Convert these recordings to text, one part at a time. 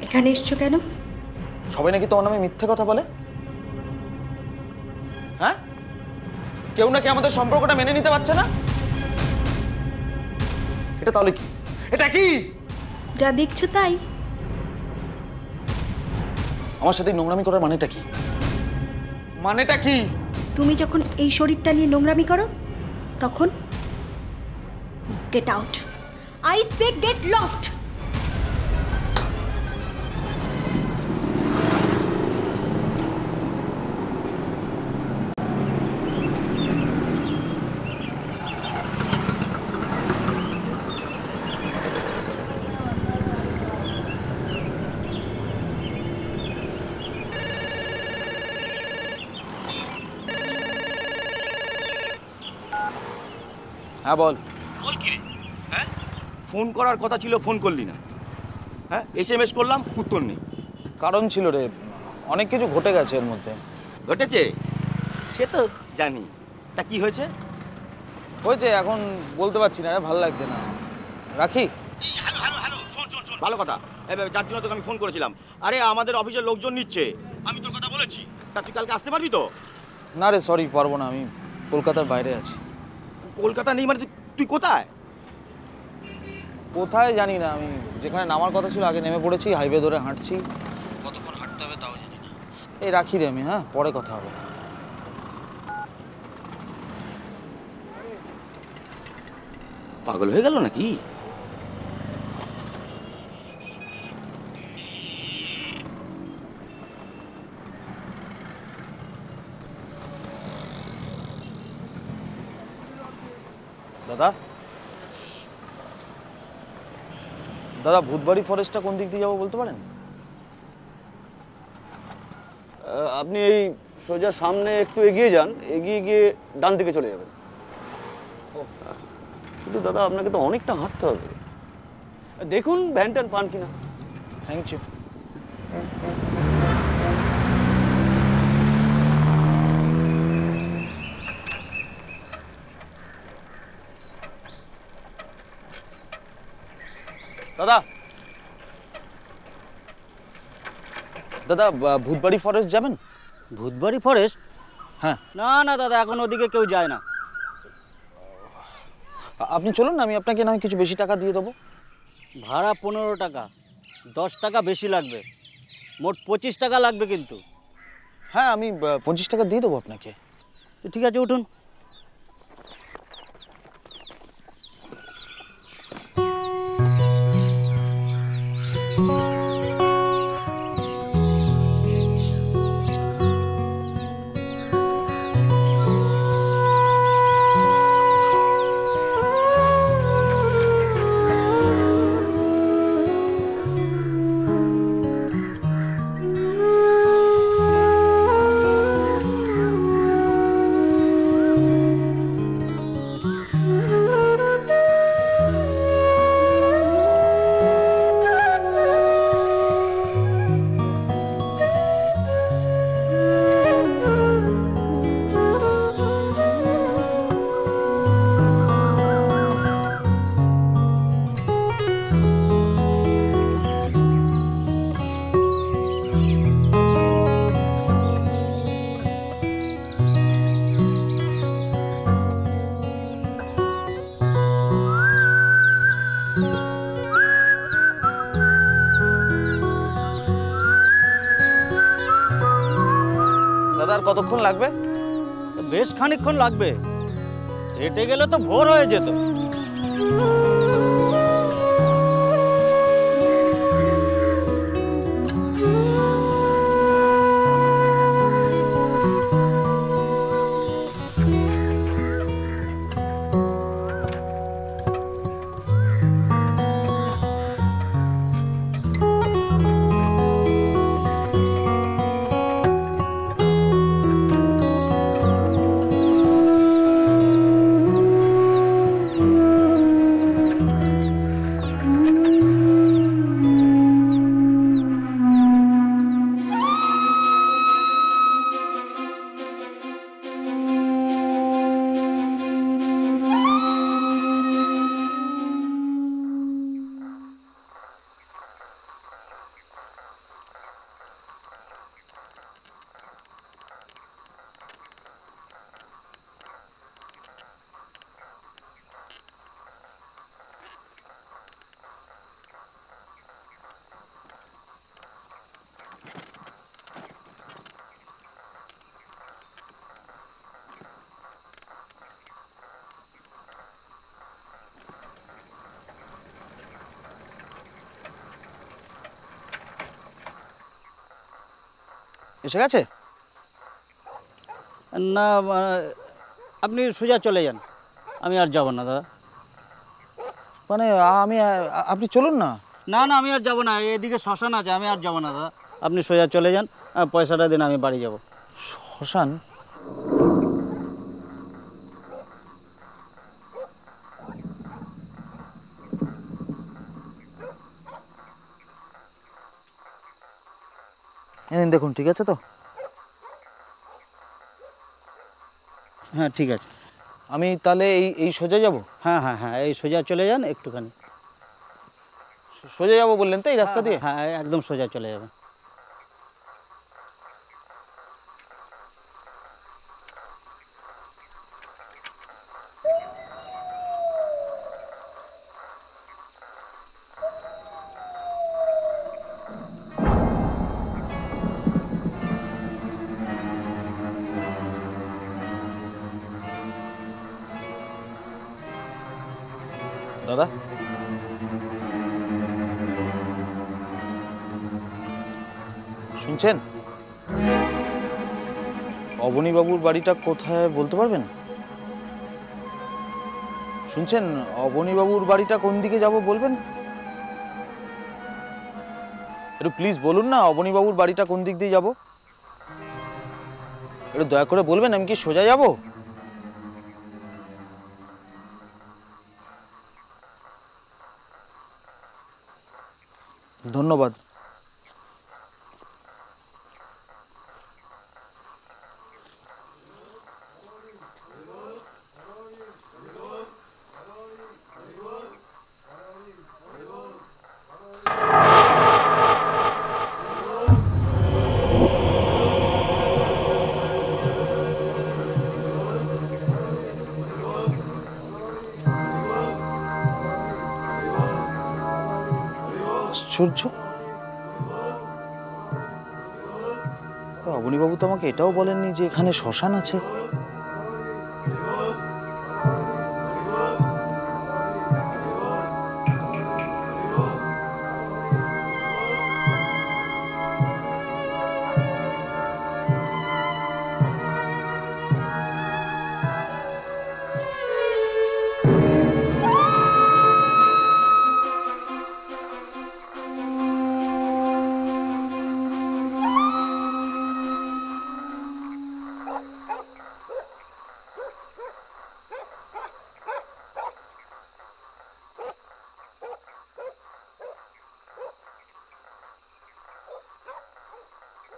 এখানে এসছো কেন? সবাই নাকি তোমার নামে মিথ্যে কথা বলে। হ্যাঁ, কেউ নাকি আমাদের সম্পর্কটা মেনে নিতে পারছে না। এটা তাহলে কি? এটা কি? যা দেখছো তাই। আমার সাথে নোংরামি করার মানেটা কি? মানেটা কি? তুমি যখন এই শরীরটা নিয়ে নোংরামি করো তখন get out. I say get lost. হ্যাঁ বল। বল কি রে? হ্যাঁ, ফোন করার কথা ছিল, ফোন করলি না। হ্যাঁ, SMS করলাম, উত্তর নেই। কারণ ছিল রে, অনেক কিছু ঘটে গেছে এর মধ্যে। ঘটেছে সে তো জানি, তা কি হয়েছে? হয়েছে এখন বলতে পারছি না, ভালো লাগছে না। রাখি। হ্যালো হ্যালো হ্যালো, শোন শোন শোন, ভালো কথা। যার জন্য তোকে আমি ফোন করেছিলাম, আরে আমাদের অফিসের লোকজন নিচ্ছে, আমি তোর কথা বলেছি। তা তুই কালকে আসতে পারবি তো? না রে, সরি, পারবো না, আমি কলকাতার বাইরে আছি। কলকাতা নেই মানে তুই কোথায়? কোথায় জানি না, আমি যেখানে নামার কথা ছিল আগে নেমে পড়েছি, হাইওয়ে ধরে হাঁটছি। কতক্ষণ হাঁটতে হবে তাও জানি না। এই রাখি রে আমি, হ্যাঁ পরে কথা হবে। পাগল হয়ে গেল নাকি? দাদা দাদা, ভূতবাড়ি ফরেস্টটা কোন দিক দিয়ে যাবো বলতে পারেন? আপনি এই সোজা সামনে একটু এগিয়ে যান, এগিয়ে গিয়ে ডান দিকে চলে যাবেন। কিন্তু দাদা আপনাকে তো অনেকটা হাঁটতে হবে, দেখুন ভ্যান ট্যান পান কিনা। Thank you. দাদা দাদা, ভূতবাড়ি ফরেস্ট যাবেন? ভূতবাড়ি ফরেস্ট? হ্যাঁ। না না দাদা, এখন ওদিকে কেউ যায় না। আপনি চলুন না, আমি আপনাকে না হয় কিছু বেশি টাকা দিয়ে দেবো। ভাড়া 15 টাকা, 10 টাকা বেশি লাগবে, মোট 25 টাকা লাগবে কিন্তু। হ্যাঁ, আমি 25 টাকা দিয়ে দেবো আপনাকে। ঠিক আছে, উঠুন। দাদা আর কতক্ষণ লাগবে? বেশ খানিকক্ষণ লাগবে, হেঁটে গেলে তো ভোর হয়ে যেত। এসে গেছে? না, আপনি সোজা চলে যান, আমি আর যাব না দাদা। মানে আপনি চলুন না। না না, আমি আর যাব না, এদিকে শ্মশান আছে, আমি আর যাব না দাদা। আপনি সোজা চলে যান, পয়সাটা দিন, আমি বাড়ি যাব। শ্মশান? দেখুন, ঠিক আছে তো? হ্যাঁ ঠিক আছে। আমি তাহলে এই সোজা যাব? হ্যাঁ হ্যাঁ হ্যাঁ, এই সোজা চলে যান একটুখানি। সোজা যাব বললেন তো এই রাস্তা দিয়ে? হ্যাঁ একদম সোজা চলে যাবেন। দাদা, শুনছেন? অবনীবাবুর বাড়িটা কোথায় বলতে পারবেন? শুনছেন? অবনীবাবুর বাড়িটা কোন দিকে যাব বলবেন? একটু প্লিজ বলুন না, অবনীবাবুর বাড়িটা কোন দিক দিয়ে যাব? একটু দয়া করে বলবেন, আমি কি সোজা যাব? ধন্যবাদ। আশ্চর্য, অবনীবাবু তো আমাকে এটাও বলেননি যে এখানে শ্মশান আছে।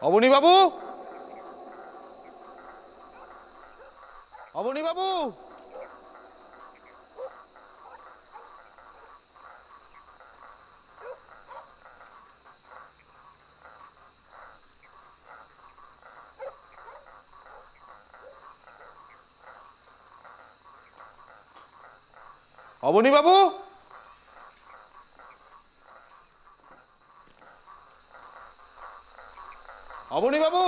অবনীবাবু, অবনীবাবু, অবনীবাবু, অবনীবাবু।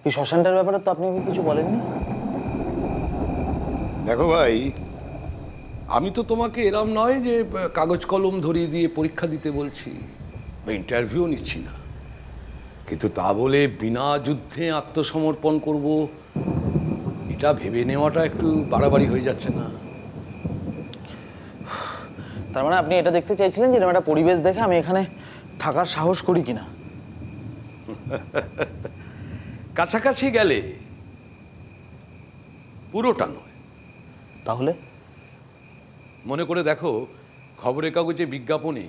এই শ্মশানটার ব্যাপারে তো আপনি কিছু বলেননি। দেখো ভাই, আমি তো তোমাকে এরম নয় যে কাগজ কলম ধরিয়ে দিয়ে পরীক্ষা দিতে বলছি বা ইন্টারভিউ নিচ্ছি না, কিন্তু তা বলে বিনা যুদ্ধে আত্মসমর্পণ করব এটা ভেবে নেওয়াটা একটু বাড়াবাড়ি হয়ে যাচ্ছে না? তার মানে আপনি এটা দেখতে চাইছিলেন যে এরকম একটা পরিবেশ দেখে আমি এখানে থাকার সাহস করি কিনা? কাছাকাছি গেলে, পুরোটা নয়। তাহলে মনে করে দেখো, খবরের কাগজে বিজ্ঞাপনে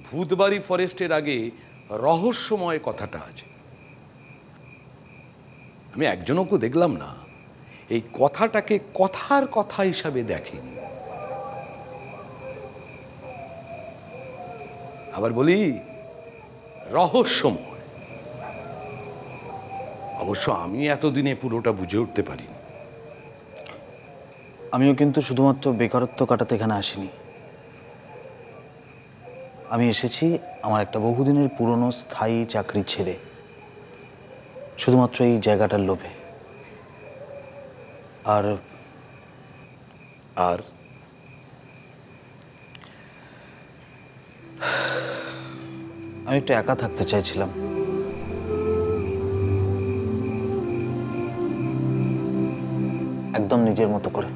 ভূতবাড়ি ফরেস্টের আগে রহস্যময় কথাটা আছে। আমি একজনকে দেখলাম না এই কথাটাকে কথার কথা হিসাবে দেখেনি। আবার বলি রহস্যময়। অবশ্য আমি এতদিনে পুরোটা বুঝে উঠতে পারিনি। আমিও কিন্তু শুধুমাত্র বেকারত্ব কাটাতে এখানে আসিনি। আমি এসেছি আমার একটা বহুদিনের পুরনো স্থায়ী চাকরি ছেড়ে, শুধুমাত্র এই জায়গাটার লোভে। আর আর আমি একটু একা থাকতে চাইছিলাম। একদম নিজের মতো করে।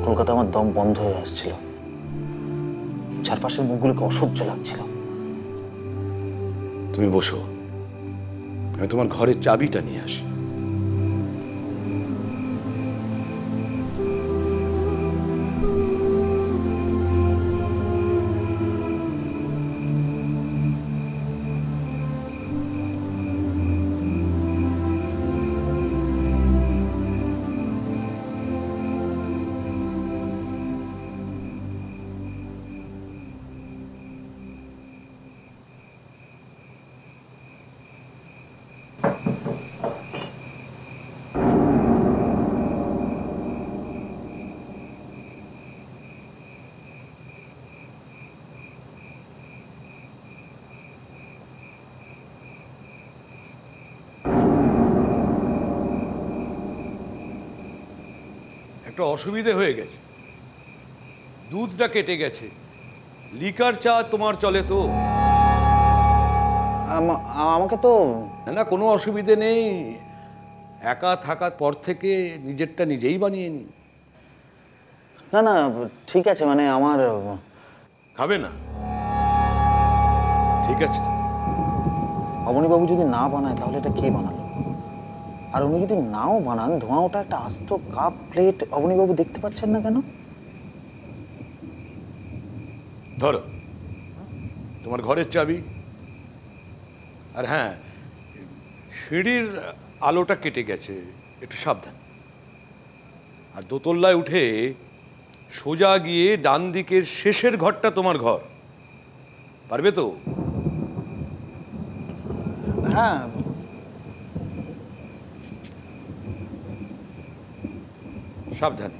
কলকাতা আমার দম বন্ধ হয়ে আসছিল, চারপাশের মুখগুলোকে অসহ্য লাগছিল। তুমি বসো, আমি তোমার ঘরের চাবিটা নিয়ে আসি। একটা অসুবিধে হয়ে গেছে, দুধটা কেটে গেছে। লিকার চা তোমার চলে তো? আমাকে তো না, কোনো অসুবিধে নেই। একা থাকার পর থেকে নিজেরটা নিজেই বানিয়ে নি। না না, ঠিক আছে, মানে আমার খাবে না? ঠিক আছে। অবনীবাবু যদি না বানায় তাহলে এটা কে বানালো? আর উনি যদি নাও বানান, ধোঁয়া ওটা একটা আস্ত কাপ প্লেট অবনীবাবু দেখতে পাচ্ছেন না কেন? ধরো তোমার ঘরের চাবি। আর হ্যাঁ, সিঁড়ির আলোটা কেটে গেছে, একটু সাবধান। আর দোতলায় উঠে সোজা গিয়ে ডান দিকের শেষের ঘরটা তোমার ঘর, পারবে তো? হ্যাঁ, সাবধানে।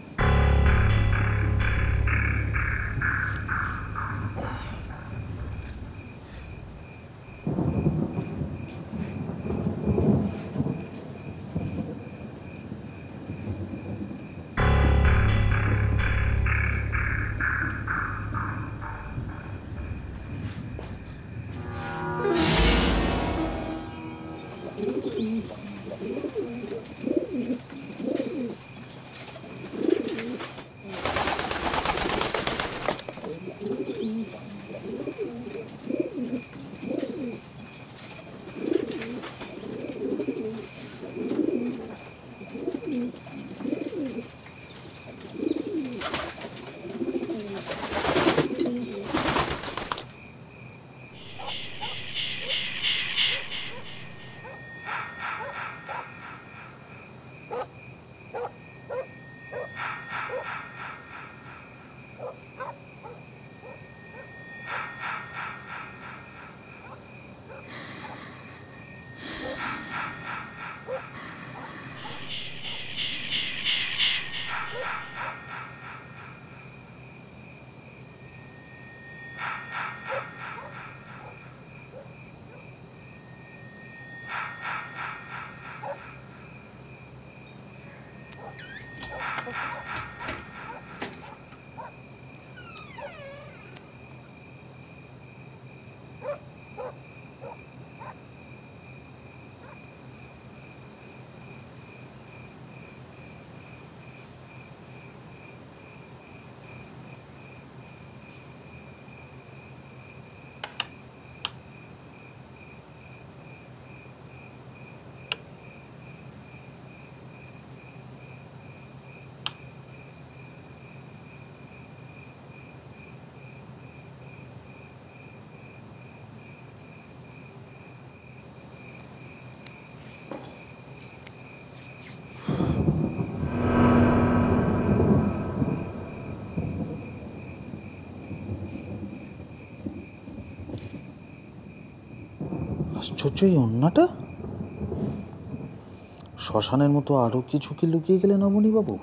আশ্চর্য, এই অন্যটা শ্মশানের মতো আরো কিছু কি লুকিয়ে গেলেন অবনীবাবু?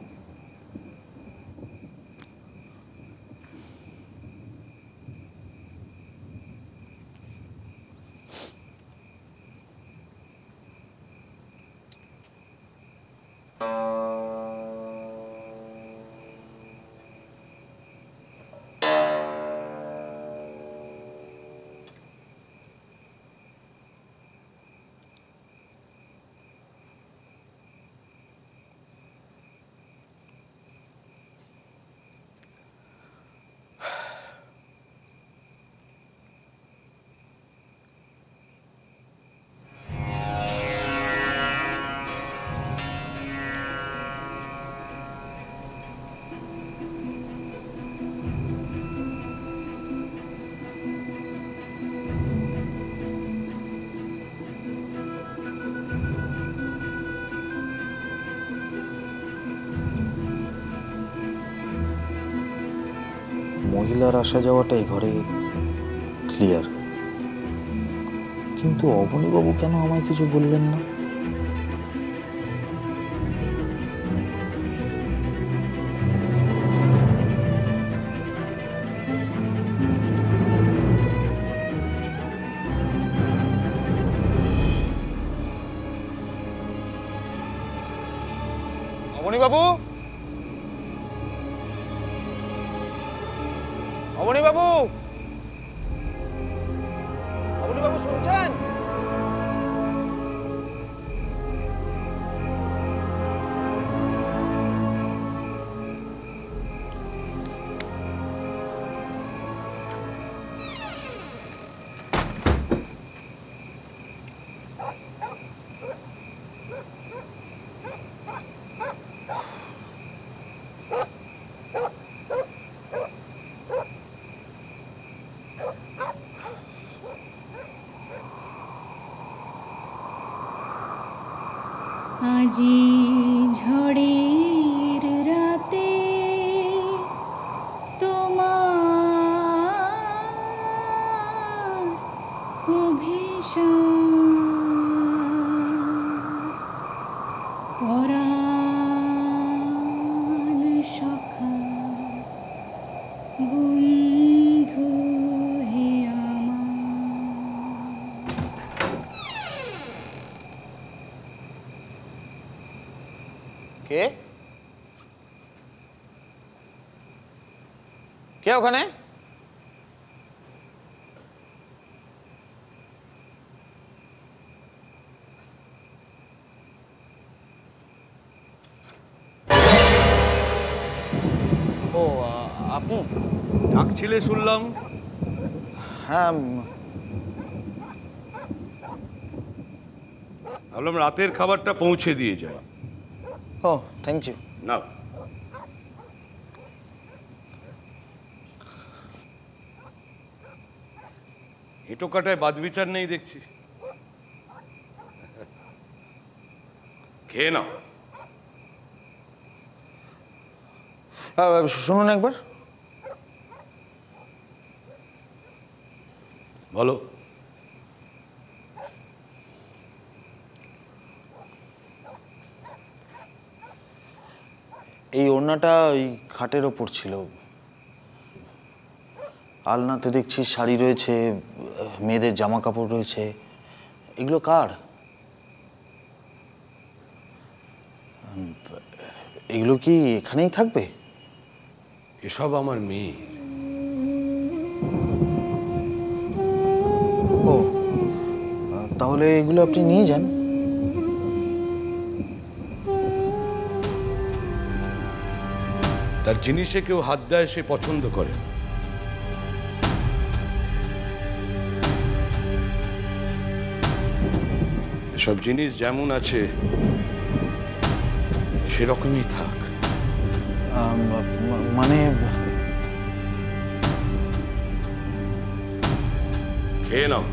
মহিলার আসা যাওয়াটা এই ঘরে ক্লিয়ার, কিন্তু অবনীবাবু কেন আমায় কিছু বললেন না? অবনীবাবু, অবনীবাবু, অবনীবাবু শুনছেন? আজি ঝড়ের রাতে তোমার অভিশাপ পরাণ সখা বন্ধু হে আমার। কে কে ওখানে? ও আপনি? ডাকছিলে শুনলাম। হ্যাঁ, ভাবলাম রাতের খাবারটা পৌঁছে দিয়ে যায়। ও থ্যাংক ইউ। না, এটো কাটায় বাদ বিচার নেই দেখছি। খেয়ে নাও। শুনুন একবার। বলো। এই ওড়নাটা ওই খাটের ওপর ছিল। আলনাতে দেখছি শাড়ি রয়েছে, মেয়েদের জামা কাপড় রয়েছে। এগুলো কার? এগুলো কি এখানেই থাকবে? এসব আমার মেয়ে। ও, তাহলে এগুলো আপনি নিয়ে যান। তার জিনিসে কেউ হাত দেয় সে পছন্দ করে। এসব জিনিস যেমন আছে সেরকমই থাক। মানে খেয়ে নাও।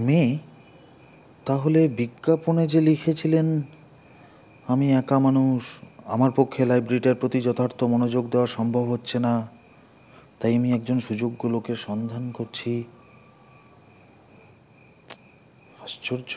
মেয়ে? তাহলে বিজ্ঞাপনে যে লিখেছিলেন আমি একা মানুষ, আমার পক্ষে লাইব্রেরিটার প্রতি যথার্থ মনোযোগ দেওয়া সম্ভব হচ্ছে না, তাই আমি একজন সুযোগ্য লোকের সন্ধান করছি। আশ্চর্য।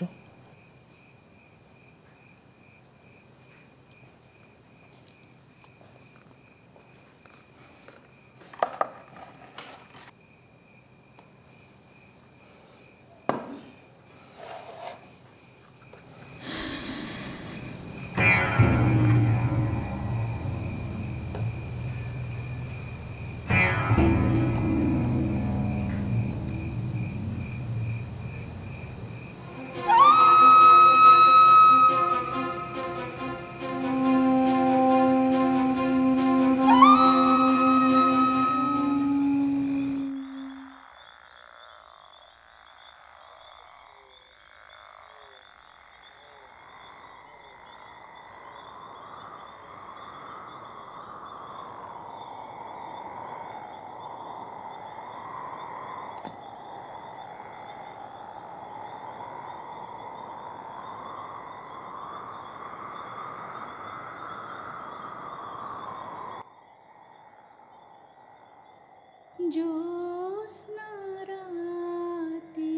জ্যোৎস্না রাতে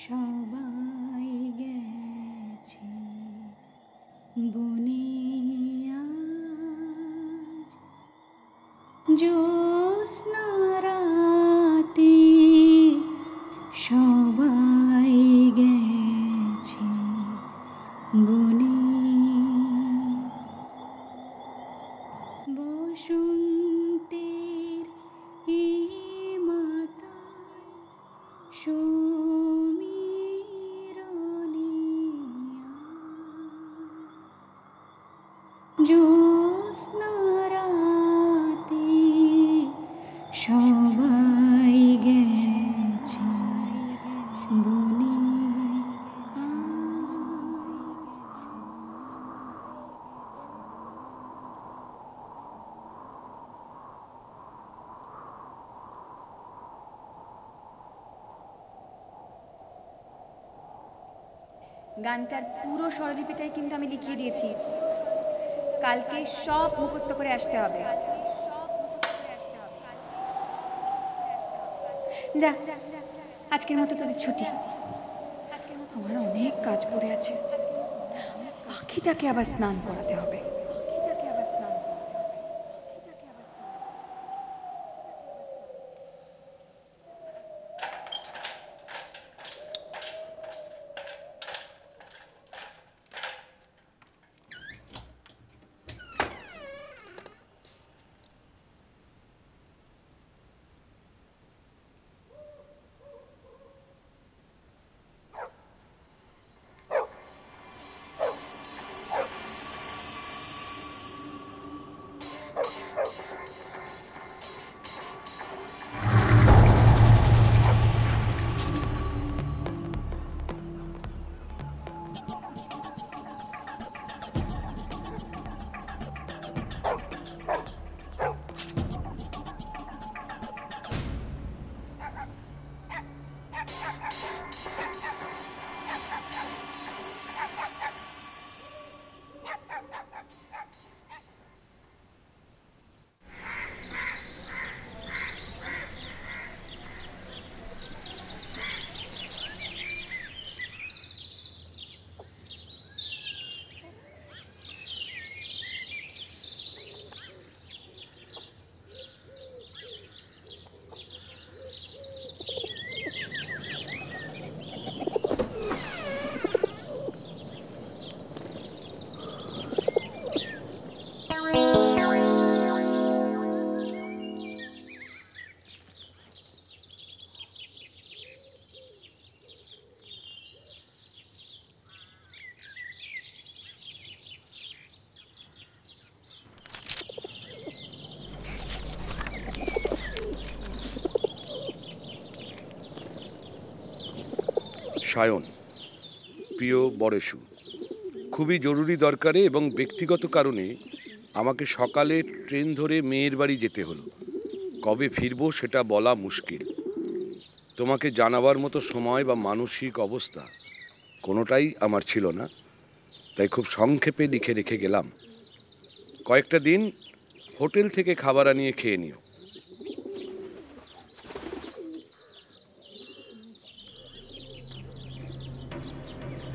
সবাই গেছে বনে আজ। জ্যোৎস্না রাতে সবাই গেছে বনে। বসন্তের এই মাতায় সমীরণে জ্যোৎস্না রাতে সবাই গেছে বনে। গানটার পুরো স্বরলিপিটাই কিন্তু আমি লিখিয়ে দিয়েছি। কালকে সব মুখস্থ করে আসতে হবে। যা, আজকের মতো তোদের ছুটি। আমার অনেক কাজ পড়ে আছে। পাখিটাকে আবার স্নান করাতে হবে। সায়ন, প্রিয় বরেশু, খুবই জরুরি দরকারে এবং ব্যক্তিগত কারণে আমাকে সকালে ট্রেন ধরে মেয়ের বাড়ি যেতে হলো। কবে ফিরবো সেটা বলা মুশকিল। তোমাকে জানাবার মতো সময় বা মানসিক অবস্থা কোনোটাই আমার ছিল না, তাই খুব সংক্ষেপে লিখে রেখে গেলাম। কয়েকটা দিন হোটেল থেকে খাবার আনিয়ে খেয়ে নিও।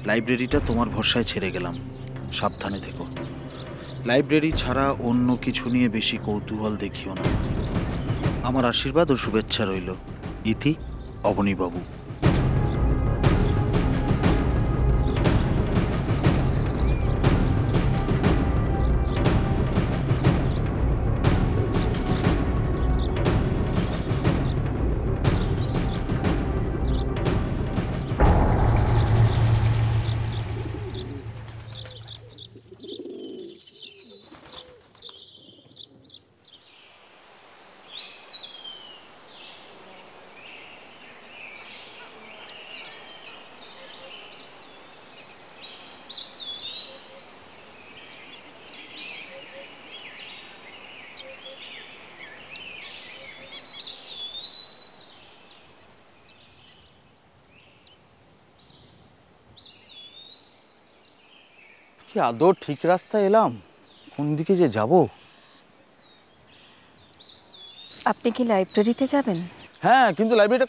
লাইব্রেরিটা তোমার ভরসায় ছেড়ে গেলাম, সাবধানে থেকো। লাইব্রেরি ছাড়া অন্য কিছু নিয়ে বেশি কৌতূহল দেখিও না। আমার আশীর্বাদ ও শুভেচ্ছা রইল। ইতি, অবনীবাবু। কি আদৌ ঠিক রাস্তায় এলাম? কোন দিকে যে যাব? আপনি কি লাইব্রেরিতে যাবেন? হ্যাঁ, কিন্তু লাইব্রেরিটা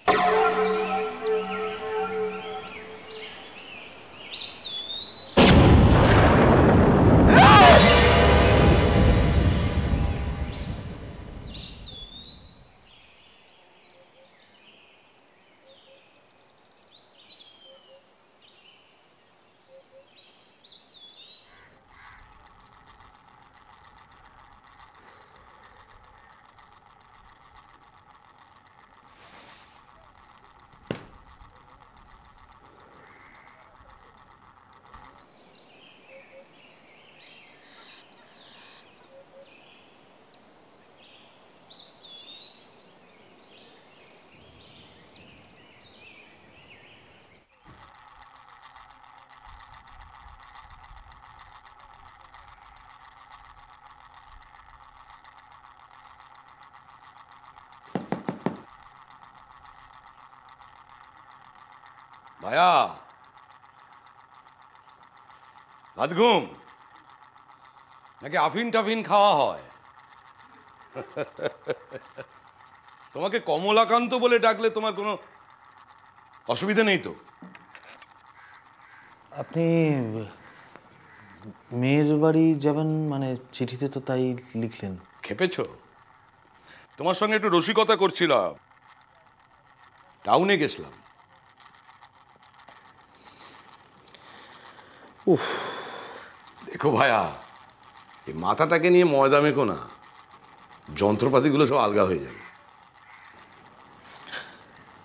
ভায়া, ভাত ঘুম নাকি আফিন টাফিন খাওয়া হয়? তোমাকে কমলাকান্ত বলে ডাকলে তোমার কোনো অসুবিধা নেই তো? আপনি মেয়ের বাড়ি যাবেন মানে চিঠিতে তো তাই লিখলেন। খেপেছ? তোমার সঙ্গে একটু রসিকতা করছিলাম, টাউনে গেছিলাম। উফ, দেখো ভায়া, এই মাথাটাকে নিয়ে ময়দা মেখো না, যন্ত্রপাতিগুলো সব আলগা হয়ে যাবে।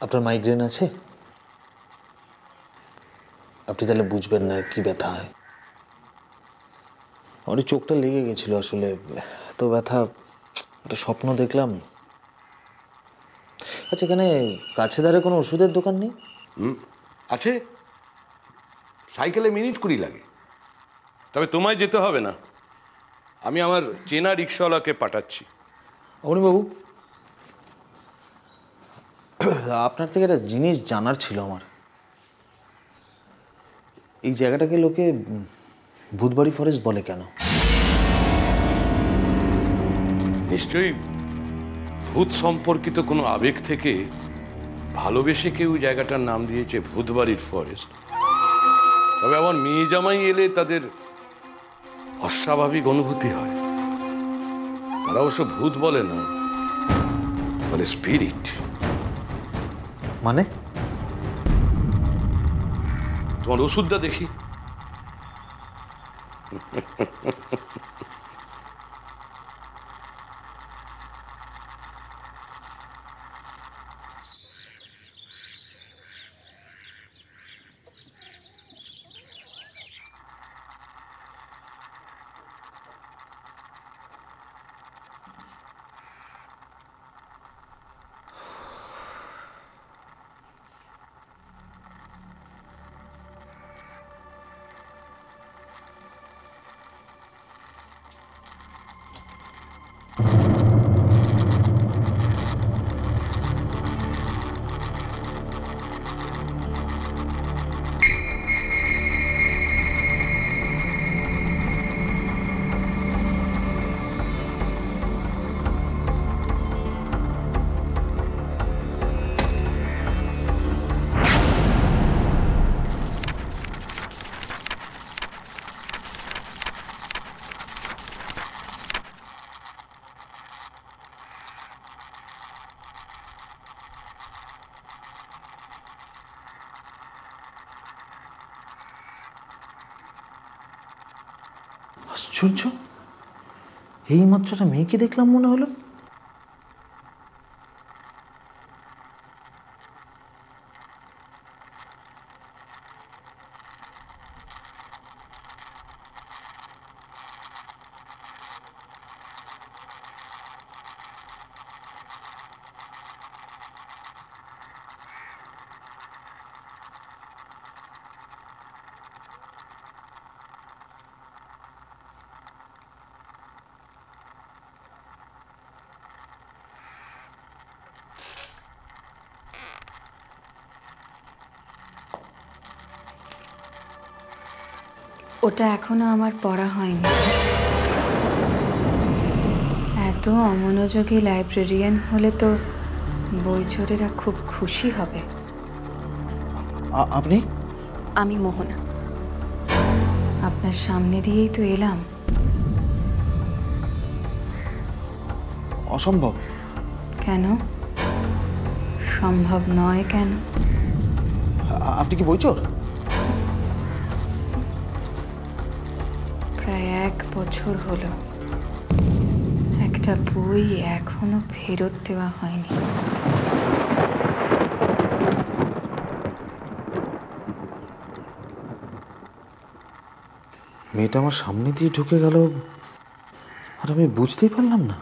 আপনার মাইগ্রেন আছে? আপনি তাহলে বুঝবেন না কি ব্যথা হয়। আমার চোখটা লেগে গেছিল আসলে, এত ব্যথা। একটা স্বপ্ন দেখলাম। আচ্ছা, এখানে কাছে ধারে কোনো ওষুধের দোকান নেই? আছে, সাইকেলে মিনিট 20 লাগে। তবে তোমায় যেতে হবে না, আমি আমার চেনা রিক্সাওয়ালাকে পাঠাচ্ছি। অবনীবাবু, আপনার থেকে একটা জিনিস জানার ছিল আমার। এই জায়গাটাকে লোকে ভূতবাড়ি ফরেস্ট বলে কেন? নিশ্চয়ই ভূত সম্পর্কিত কোনো আবেগ থেকে ভালোবেসে কেউ জায়গাটার নাম দিয়েছে ভূতবাড়ির ফরেস্ট। তবে আমার মেয়ে জামাই এলে তাদের অস্বাভাবিক অনুভূতি হয়। তারা অবশ্য ভূত বলে না, বলে স্পিরিট। মানে? তোমার ওষুধটা দেখি। আশ্চর্য, এই মাত্র একটা মেয়েকে দেখলাম মনে হলো। ওটা এখনো আমার পড়া হয়নি। এত অমনোযোগী লাইব্রেরিয়ান হলে তো বইচোরেরা খুব খুশি হবে। আপনি? আমি মোহনা। আপনার সামনে দিয়েই তো এলাম। অসম্ভব। কেন সম্ভব নয়? কেন? আপনি কি বইচোর? প্রায় 1 বছর হলো একটা বই এখনো ফেরত দেওয়া হয়নি। মেয়েটা আমার সামনে দিয়ে ঢুকে গেল আর আমি বুঝতেই পারলাম না।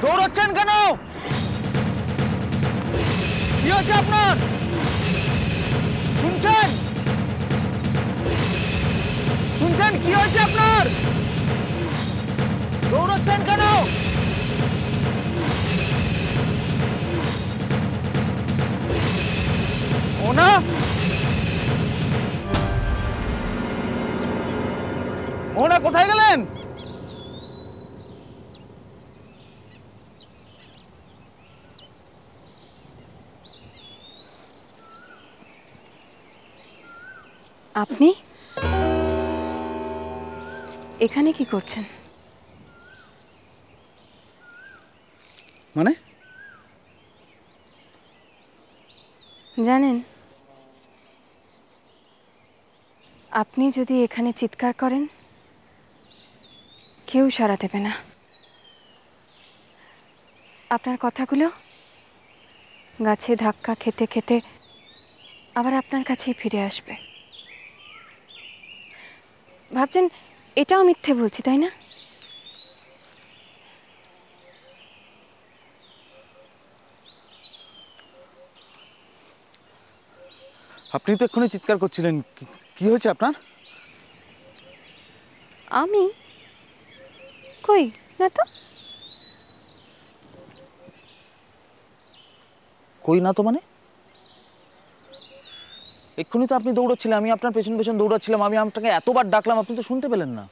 দৌড়াচ্ছেন কেন? কি হচ্ছে আপনার? শুনছেন? শুনছেন কি হয়েছে আপনার? দৌড়াচ্ছেন কেন? ও না মোহনা কোথায় গেলেন? আপনি এখানে কি করছেন? মানে? জানেন, আপনি যদি এখানে চিৎকার করেন কেউ সাড়া দেবে না। আপনার কথাগুলো গাছে ধাক্কা খেতে খেতে আবার আপনার কাছেই ফিরে আসবে। ভাবছেন এটাও মিথ্যে বলছি, তাই না? আপনি তো এক্ষুনি চিৎকার করছিলেন, কি হয়েছে আপনার? আমি কই না তো। কই না তো মানে? এক্ষুনি তো আপনি দৌড়চ্ছিলেন, আমি আপনার পেছন পেছন দৌড়াচ্ছিলাম, আমি আপনাকে এতবার ডাকলাম, আপনি তো শুনতে পেলেন না।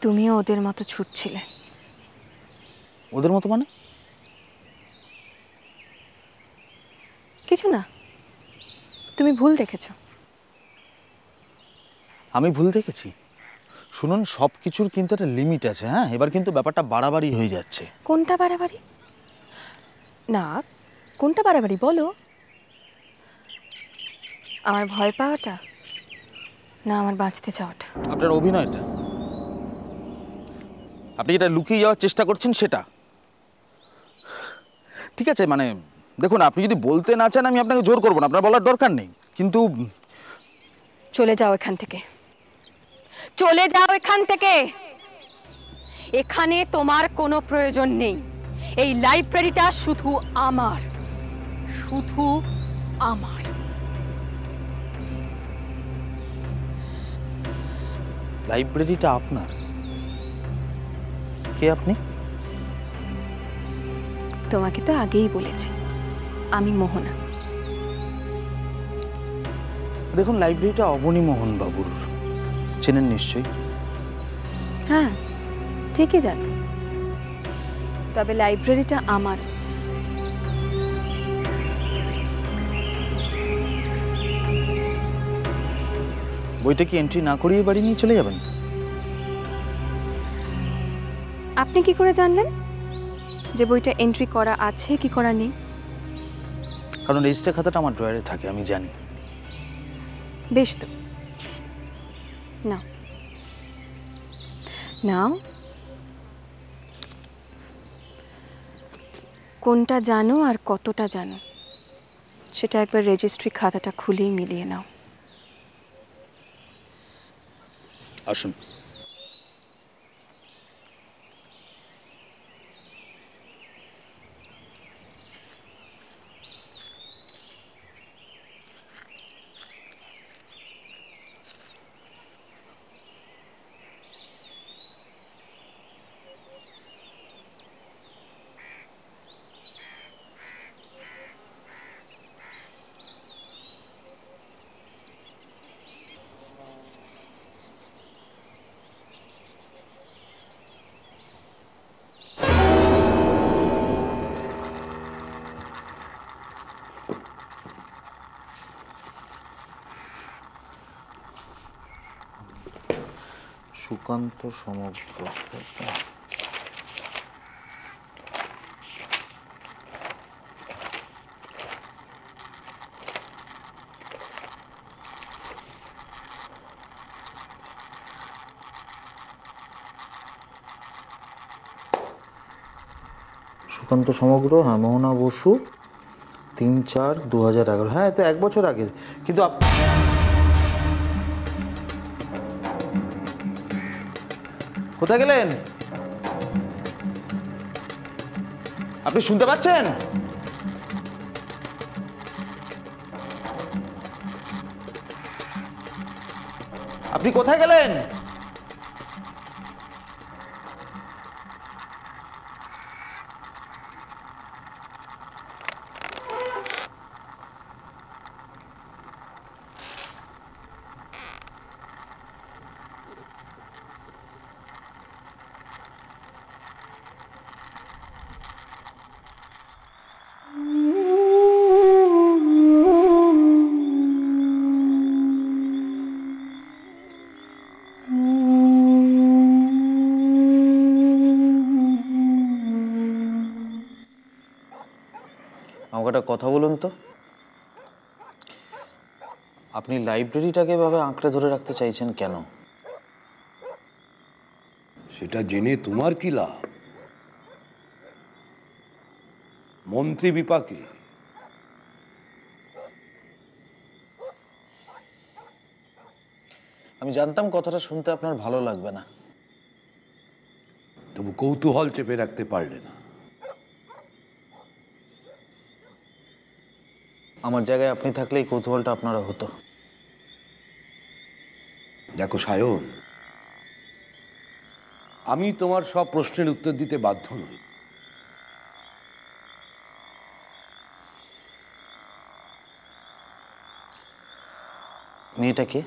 তুমিও ওদের মতো ছুটছিলে। ওদের মতো মানে? কিছু না, তুমি ভুল দেখেছো। আমি ভুল দেখেছি? শুনুন, সব কিছুর কিন্তু একটা লিমিট আছে। হ্যাঁ, এবার কিন্তু ব্যাপারটা বাড়াবাড়ি হয়ে যাচ্ছে। কোনটা বাড়াবাড়ি? না, কোনটা বাড়াবাড়ি বলো। আমার ভয় পাওয়াটা না আমার বাঁচতে চাওয়াটা? আপনার অভিনয়টা, আপনি যেটা লুকিয়ে যাওয়ার চেষ্টা করছেন সেটা। ঠিক আছে, মানে দেখুন, আপনি যদি বলতে না চান আমি আপনাকে জোর করবো না, আপনার বলার দরকার নেই, কিন্তু চলে যাও এখান থেকে, চলে যাও এখান থেকে। এখানে তোমার কোনো প্রয়োজন নেই। এই লাইব্রেরিটা শুধু আমার, শুধু আমার। লাইব্রেরিটা আপনার? কে আপনি? তোমাকে তো আগেই বলেছি, আমি মোহনা। দেখুন, লাইব্রেরিটা অবনী মোহন বাবুর, চেনেন নিশ্চয়ই? হ্যাঁ, ঠিকই জানো, তবে লাইব্রেরিটা আমার। বইটা কি এন্ট্রি না করিয়ে বাড়ি নিয়ে চলে যাবেন? আপনি কি করে জানলেন যে বইটা এন্ট্রি করা আছে কি করা নেই? কারণ রেজিস্টার খাতাটা আমার ড্রয়ারে থাকে, আমি জানি। বেশ তো, নাও নাও। কোনটা জানো আর কতটা জানো সেটা একবার রেজিস্ট্রি খাতাটা খুলেই মিলিয়ে নাও। আসুন। সুকান্ত সমগ্র। সুকান্ত সমগ্র, হ্যাঁ, মোহনা বসু, 3/4/2011। হ্যাঁ, তো 1 বছর আগে। কিন্তু কোথায় গেলেন? আপনি শুনতে পাচ্ছেন? আপনি কোথায় গেলেন? একটা কথা বলুন তো, আপনি লাইব্রেরিটাকে এভাবে আঁকড়ে ধরে রাখতে চাইছেন কেন? সেটা জেনে তোমার কি লাভ? মন্ত্রী বিপাকে। আমি জানতাম কথাটা শুনতে আপনার ভালো লাগবে না, তবু কৌতূহল চেপে রাখতে পারলে না। আমার জায়গায় আপনি থাকলে এই কৌতূহলটা আপনারা হতো। দেখো সায়ন, আমি তোমার সব প্রশ্নের উত্তর দিতে বাধ্য নই। মেয়েটা কে?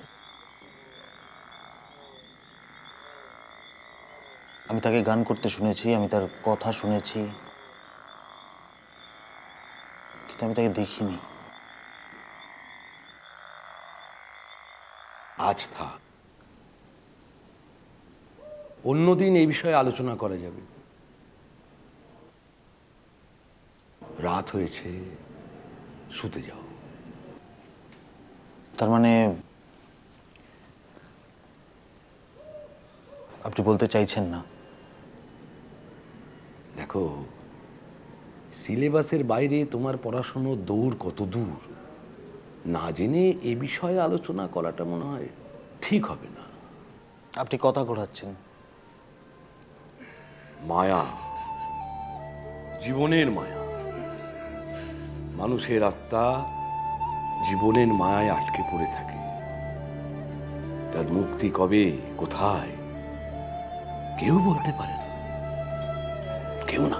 আমি তাকে গান করতে শুনেছি, আমি তার কথা শুনেছি, কিন্তু আমি তাকে দেখিনি। আজ থাক, অন্যদিন এই বিষয়ে আলোচনা করা যাবে। রাত হয়েছে, শুতে যাও। তার মানে আপনি বলতে চাইছেন না? দেখো, সিলেবাসের বাইরে তোমার পড়াশুনো দৌড় কত দূর না জেনে এ বিষয়ে আলোচনা করাটা মনে হয় ঠিক হবে না। আপনি কথা ঘোরাচ্ছেন। মায়া, জীবনের মায়া। মানুষের আত্মা জীবনের মায়ায় আটকে পড়ে থাকে। তার মুক্তি কবে, কোথায়, কেউ বলতে পারে না, কেউ না।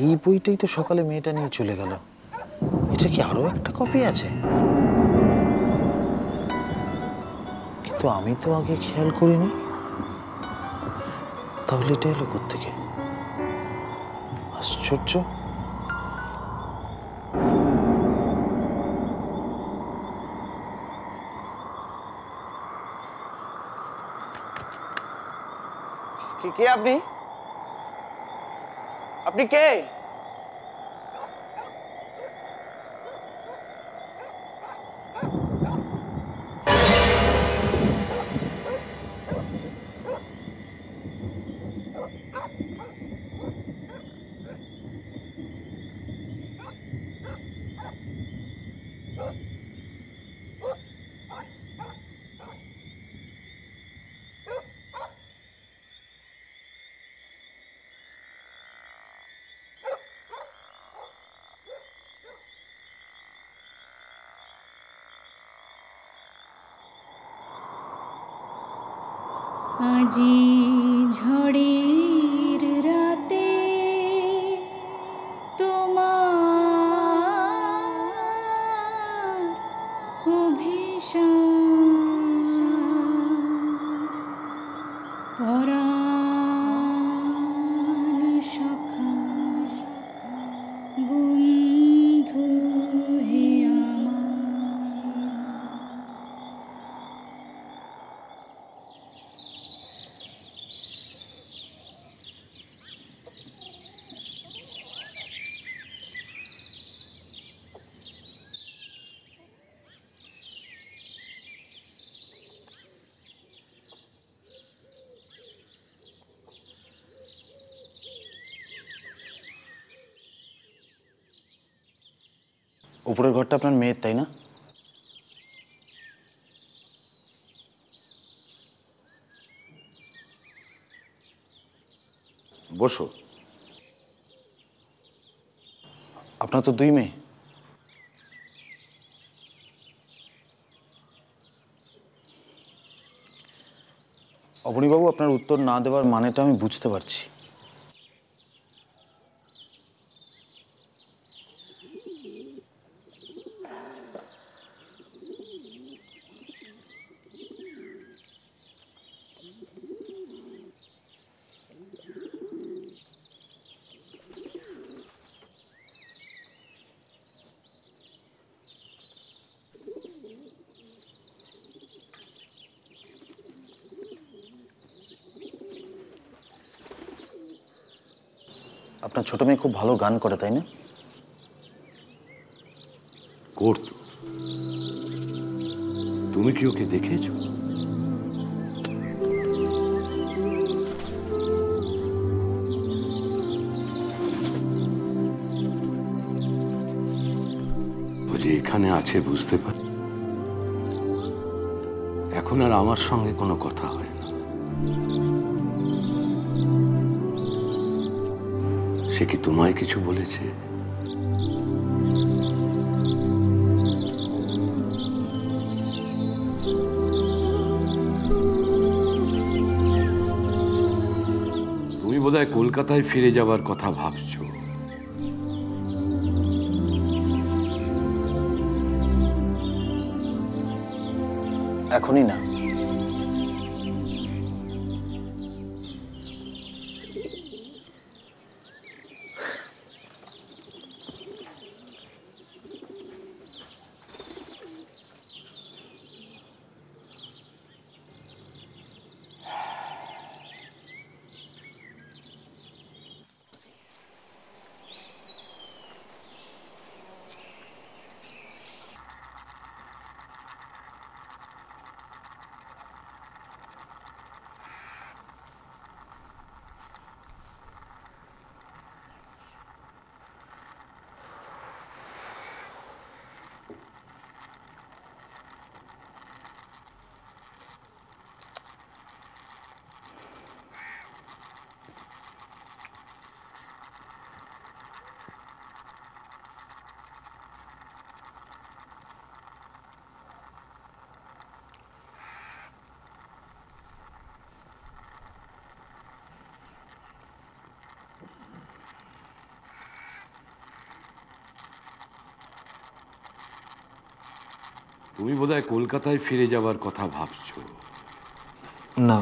এই বইটাই তো সকালে মেয়েটা নিয়ে চলে গেল। এটা কি আরো একটা কপি আছে? কিন্তু আমি তো আগে খেয়াল করিনি। তাহলে এটা এলো কোত্থেকে? আশ্চর্য। কে আপনি? আপনি কে? আজি ঝড়ের রাতে তোমার অভিশাপ পরাণ সখা বন্ধু হে আমার। উপরের ঘরটা আপনার মেয়ের, তাই না? বসো। আপনার তো দুই মেয়ে। অবনীবাবু, আপনার উত্তর না দেওয়ার মানেটা আমি বুঝতে পারছি। আপনার ছোট মেয়ে খুব ভালো গান করে, তাই না? করতো। তুমি কি ওকে দেখেছো? ও যে এখানে আছে বুঝতে পারি, এখন আর আমার সঙ্গে কোনো কথা হয় না। সে কি তোমায় কিছু বলেছে? তুমি বোধহয় কলকাতায় ফিরে যাবার কথা ভাবছো। এখনই না। তুমি বোধহয় কলকাতায় ফিরে যাবার কথা ভাবছো। না,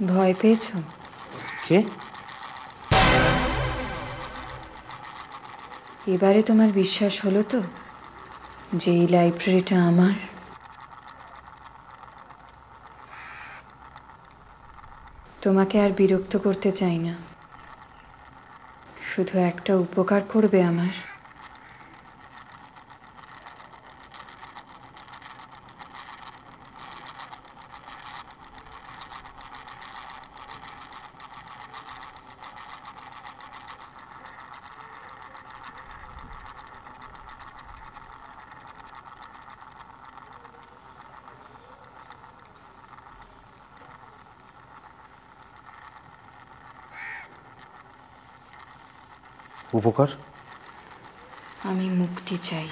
ভয় পেয়েছো? কে? এবারে তোমার বিশ্বাস হলো তো যে এই লাইব্রেরিটা আমার? তোমাকে আর বিরক্ত করতে চাই না, শুধু একটা উপকার করবে আমার। উপকার? আমি মুক্তি চাই,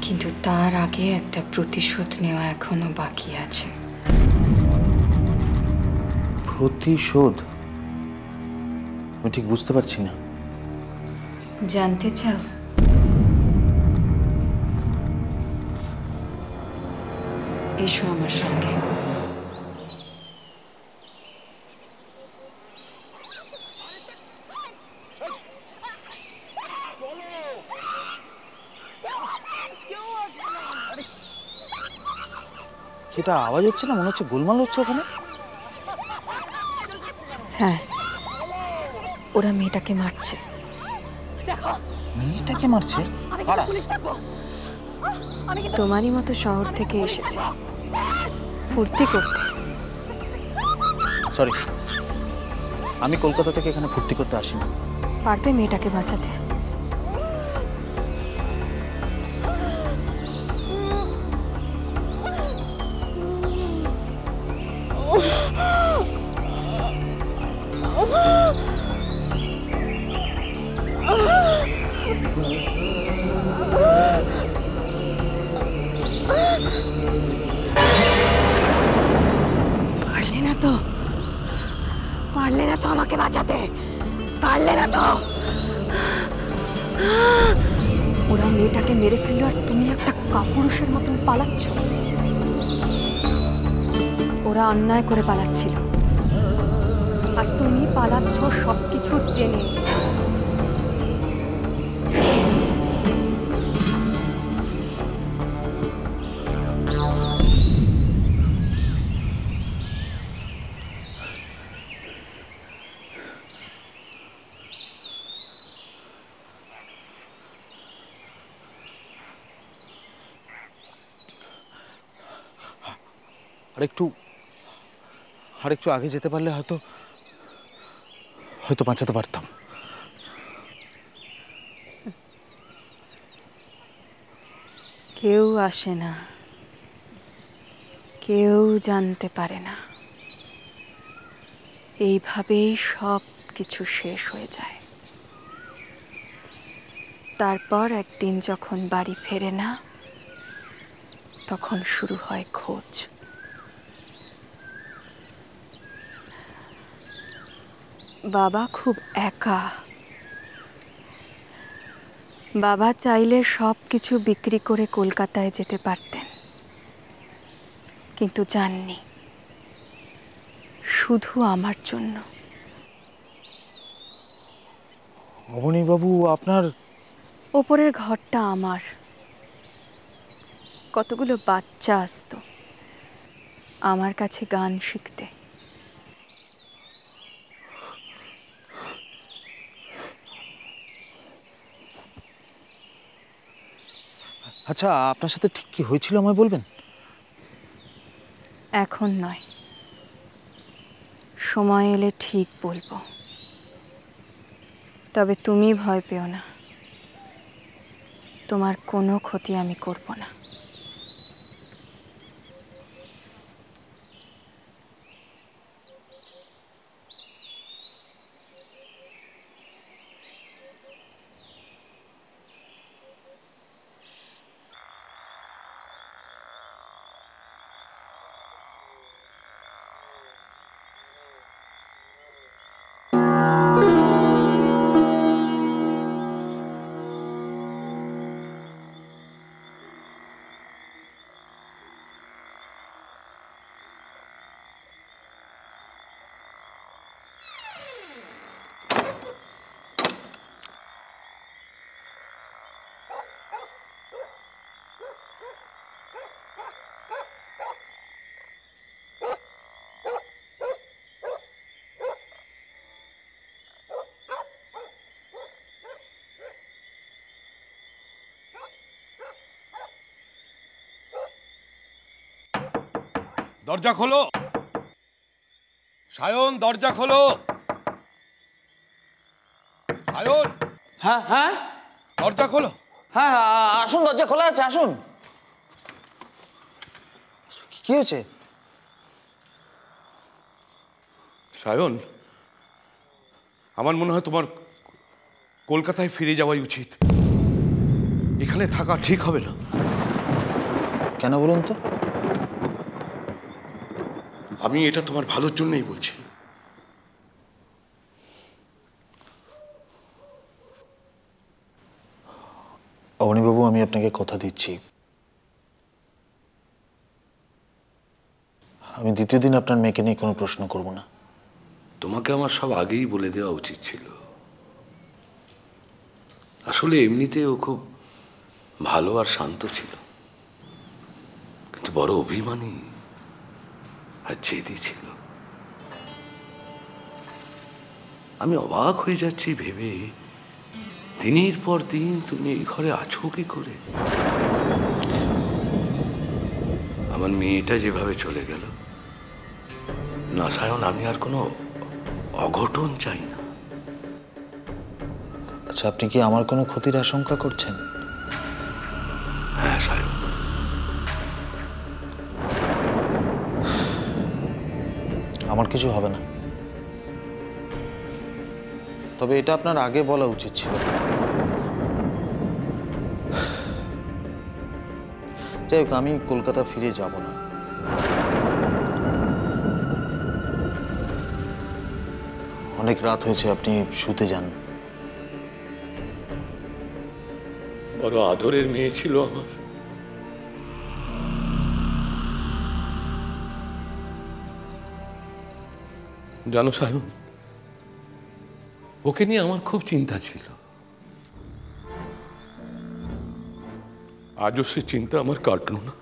কিন্তু তার আগে একটা প্রতিশোধ নেওয়া এখনো বাকি আছে। প্রতিশোধ? আমি ঠিক বুঝতে পারছি না। জানতে চাও? এসো আমার সঙ্গে। এটা আওয়াজ হচ্ছে না, মনে হচ্ছে গোলমাল হচ্ছে ওখানে। হ্যাঁ, ওরা মেয়েটাকে মারছে। মেয়েটাকে মারছে? কারা? তোমারই মতো শহর থেকে এসেছে ফুর্তি করতে। সরি, আমি কলকাতা থেকে এখানে ফুর্তি করতে আসিনি। পারবে মেয়েটাকে বাঁচাতে? পারলে না তো, পারলে না তো আমাকে বাঁচাতে, পারলে না তো। ওরা মেয়েটাকে মেরে ফেললো আর তুমি একটা কাপুরুষের মতন পালাচ্ছ। ওরা অন্যায় করে পালাচ্ছিল আর তুমি পালাচ্ছ সবকিছু জেনে। আর একটু আগে যেতে পারলে হয়তো বাঁচাতে পারতাম। কেউ আসে না, কেউ জানতে পারে না, এইভাবেই সব কিছু শেষ হয়ে যায়। তারপর একদিন যখন বাড়ি ফেরে না, তখন শুরু হয় খোঁজ। বাবা খুব একা। বাবা চাইলে সব কিছু বিক্রি করে কলকাতায় যেতে পারতেন, কিন্তু যাননি, শুধু আমার জন্য। অবনীবাবু, আপনার ওপরের ঘরটা আমার। কতগুলো বাচ্চা আসতো আমার কাছে গান শিখতে। আচ্ছা, আপনার সাথে ঠিক কি হয়েছিল আমায় বলবেন? এখন নয়, সময় এলে ঠিক বলবো। তবে তুমি ভয় পেও না, তোমার কোনো ক্ষতি আমি করব না। দরজা খোলো সায়ন, দরজা খোলো সায়ন। হ্যাঁ হ্যাঁ, দরজা খোলো। হ্যাঁ আসুন, দরজা খোলা আছে, আসুন। কি হয়েছে? সায়ন, আমার মনে হয় তোমার কলকাতায় ফিরে যাওয়াই উচিত। এখানে থাকা ঠিক হবে না। কেন বলুন তো? আমি এটা তোমার ভালোর জন্যই বলছি। অবনীবাবু, আমি আপনাকে কথা দিচ্ছি, আমি দ্বিতীয় দিন আপনার মেয়েকে নিয়ে কোনো প্রশ্ন করব না। তোমাকে আমার সব আগেই বলে দেওয়া উচিত ছিল। আসলে এমনিতে ও খুব ভালো আর শান্ত ছিল, কিন্তু বড় অভিমানী আর জেদি ছিল। আমি অবাক হয়ে যাচ্ছি ভেবে, দিনের পর দিন তুমি এই ঘরে আছো কি করে? আমার মেয়েটা যেভাবে চলে গেল, না সায়ন, আমি আর কোনো অঘটন চাই না। আচ্ছা, আপনি কি আমার কোনো ক্ষতির আশঙ্কা করছেন? হ্যাঁ সায়ন, আমার কিছু হবে না। তবে এটা আপনার আগে বলা উচিত ছিল। যাই হোক, আমি কলকাতা ফিরে যাব না। অনেক রাত হয়েছে, আপনি শুতে যান। বড় আদরের মেয়ে ছিল আমার। জানো সায়ন, ওকে নিয়ে আমার খুব চিন্তা ছিল। আজও সে চিন্তা আমার কাটলো না।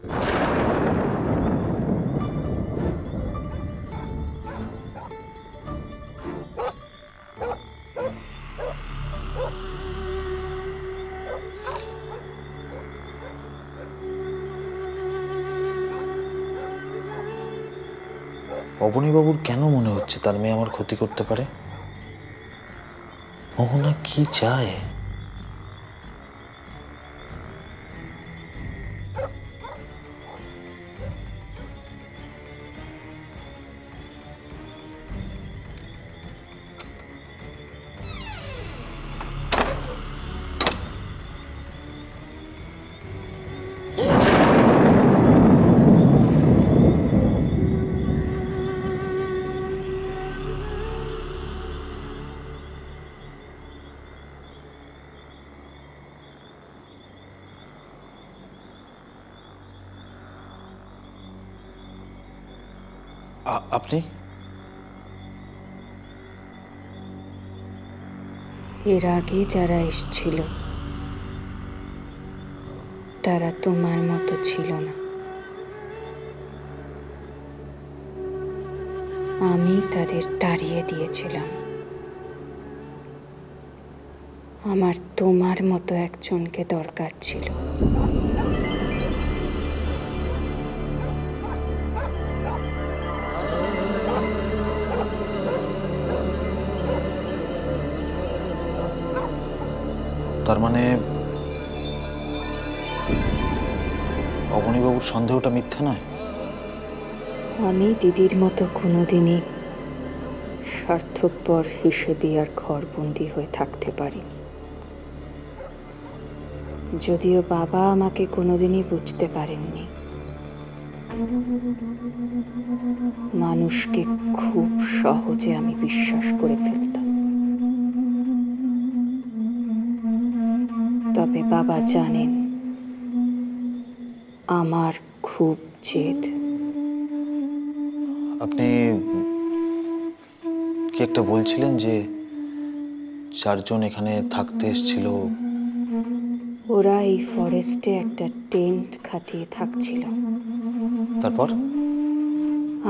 অবনীবাবুর কেন মনে হচ্ছে তার মেয়ে আমার ক্ষতি করতে পারে? মোহনা কি চায়? আপনি? এর আগে যারা এসেছিল তারা তোমার মতো ছিল না। আমি তাদের তাড়িয়ে দিয়েছিলাম। আমার তোমার মতো একজনকে দরকার ছিল। তার মানে অবনীবাবুর সন্দেহটা মিথ্যা নয়? আমি দিদির মতো কোনোদিনই স্বার্থপর হিসেবে আর ঘরবন্দি হয়ে থাকতে পারিনি। যদিও বাবা আমাকে কোনোদিনই বুঝতে পারেননি। মানুষকে খুব সহজে আমি বিশ্বাস করে ফেলতাম। তবে বাবা জানেন আমার খুব জেদ। আপনি কি একটা বলছিলেন যে 4 জন এখানে থাকতে এসেছিল? ওরা এই ফরেস্টে একটা টেন্ট খাটিয়ে থাকছিল। তারপর?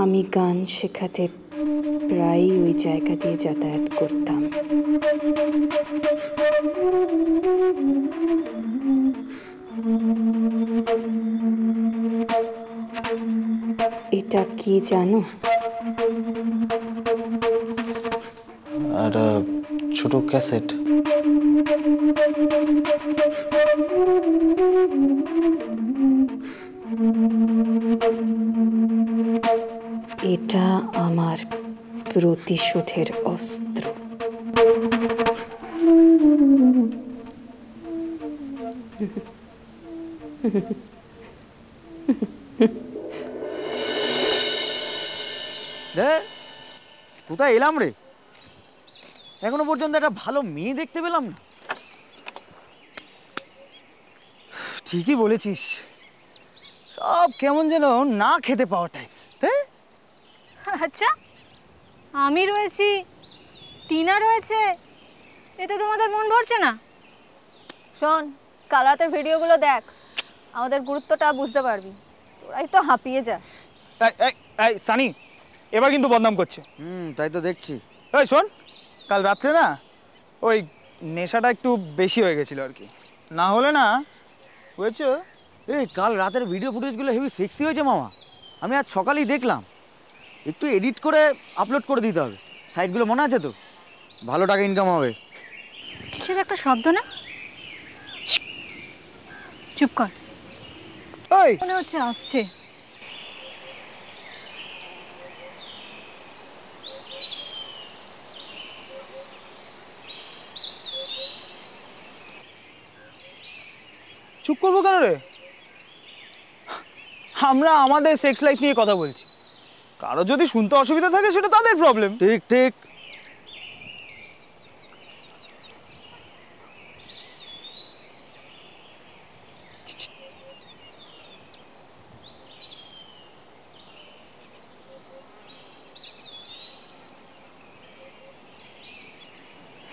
আমি গান শেখাতে প্রায়ই ওই জায়গা দিয়ে যাতায়াত করতাম। এটা কি জানো? একটা ছোট ক্যাসেট। এটা আমার প্রতিশোধের অস্ত্র। কোথায় এলাম রে? এখনো পর্যন্ত একটা ভালো মেয়ে দেখতে পেলাম না। ঠিকই বলেছিস, সব কেমন যেন না খেতে পাওয়া টাইপস। আচ্ছা, আমি রয়েছি, টিনা রয়েছে, এতে তোমাদের মন ভরছে না? শোন, কাল রাতের ভিডিওগুলো দেখ, আমাদের গুরুত্বটা বুঝতে পারবি। তোরাই তো হাঁপিয়ে যাস। এই সানি, এবার কিন্তু বদনাম করছে। তাই তো দেখছি। এই শোন, কাল রাত্রে না ওই নেশাটা একটু বেশি হয়ে গেছিল আর কি। না হলে না হয়েছে। এই কাল রাতের ভিডিও ফুটেজগুলো হেভি সেক্সি হয়েছে মামা। আমি আজ সকালেই দেখলাম। একটু এডিট করে আপলোড করে দিতে হবে। সাইটগুলো মনে আছে তো? ভালো টাকা ইনকাম হবে। কিসের একটা শব্দ না? চুপ কর। ওই মনে হচ্ছে আসছে। চুপ করবো কেন রে? আমরা আমাদের সেক্স লাইফ নিয়ে কথা বলছি, কারো যদি শুনতে অসুবিধা থাকে সেটা তাদের প্রবলেম। ঠিক ঠিক।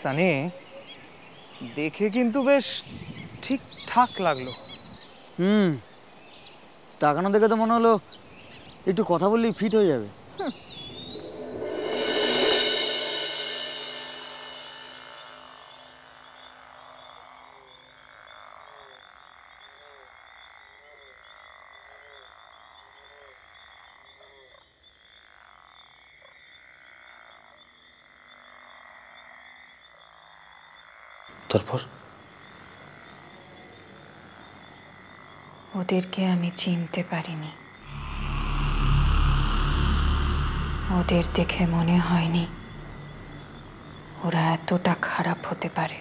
সানি, দেখে কিন্তু বেশ ঠিকঠাক লাগলো। তাকানো দেখে তো মনে হলো একটু কথা বললেই ফিট হয়ে যাবে। তারপর ওদেরকে আমি চিনতে পারিনি, ওদের দেখে মনে হয়নি ওরা এতটা খারাপ হতে পারে।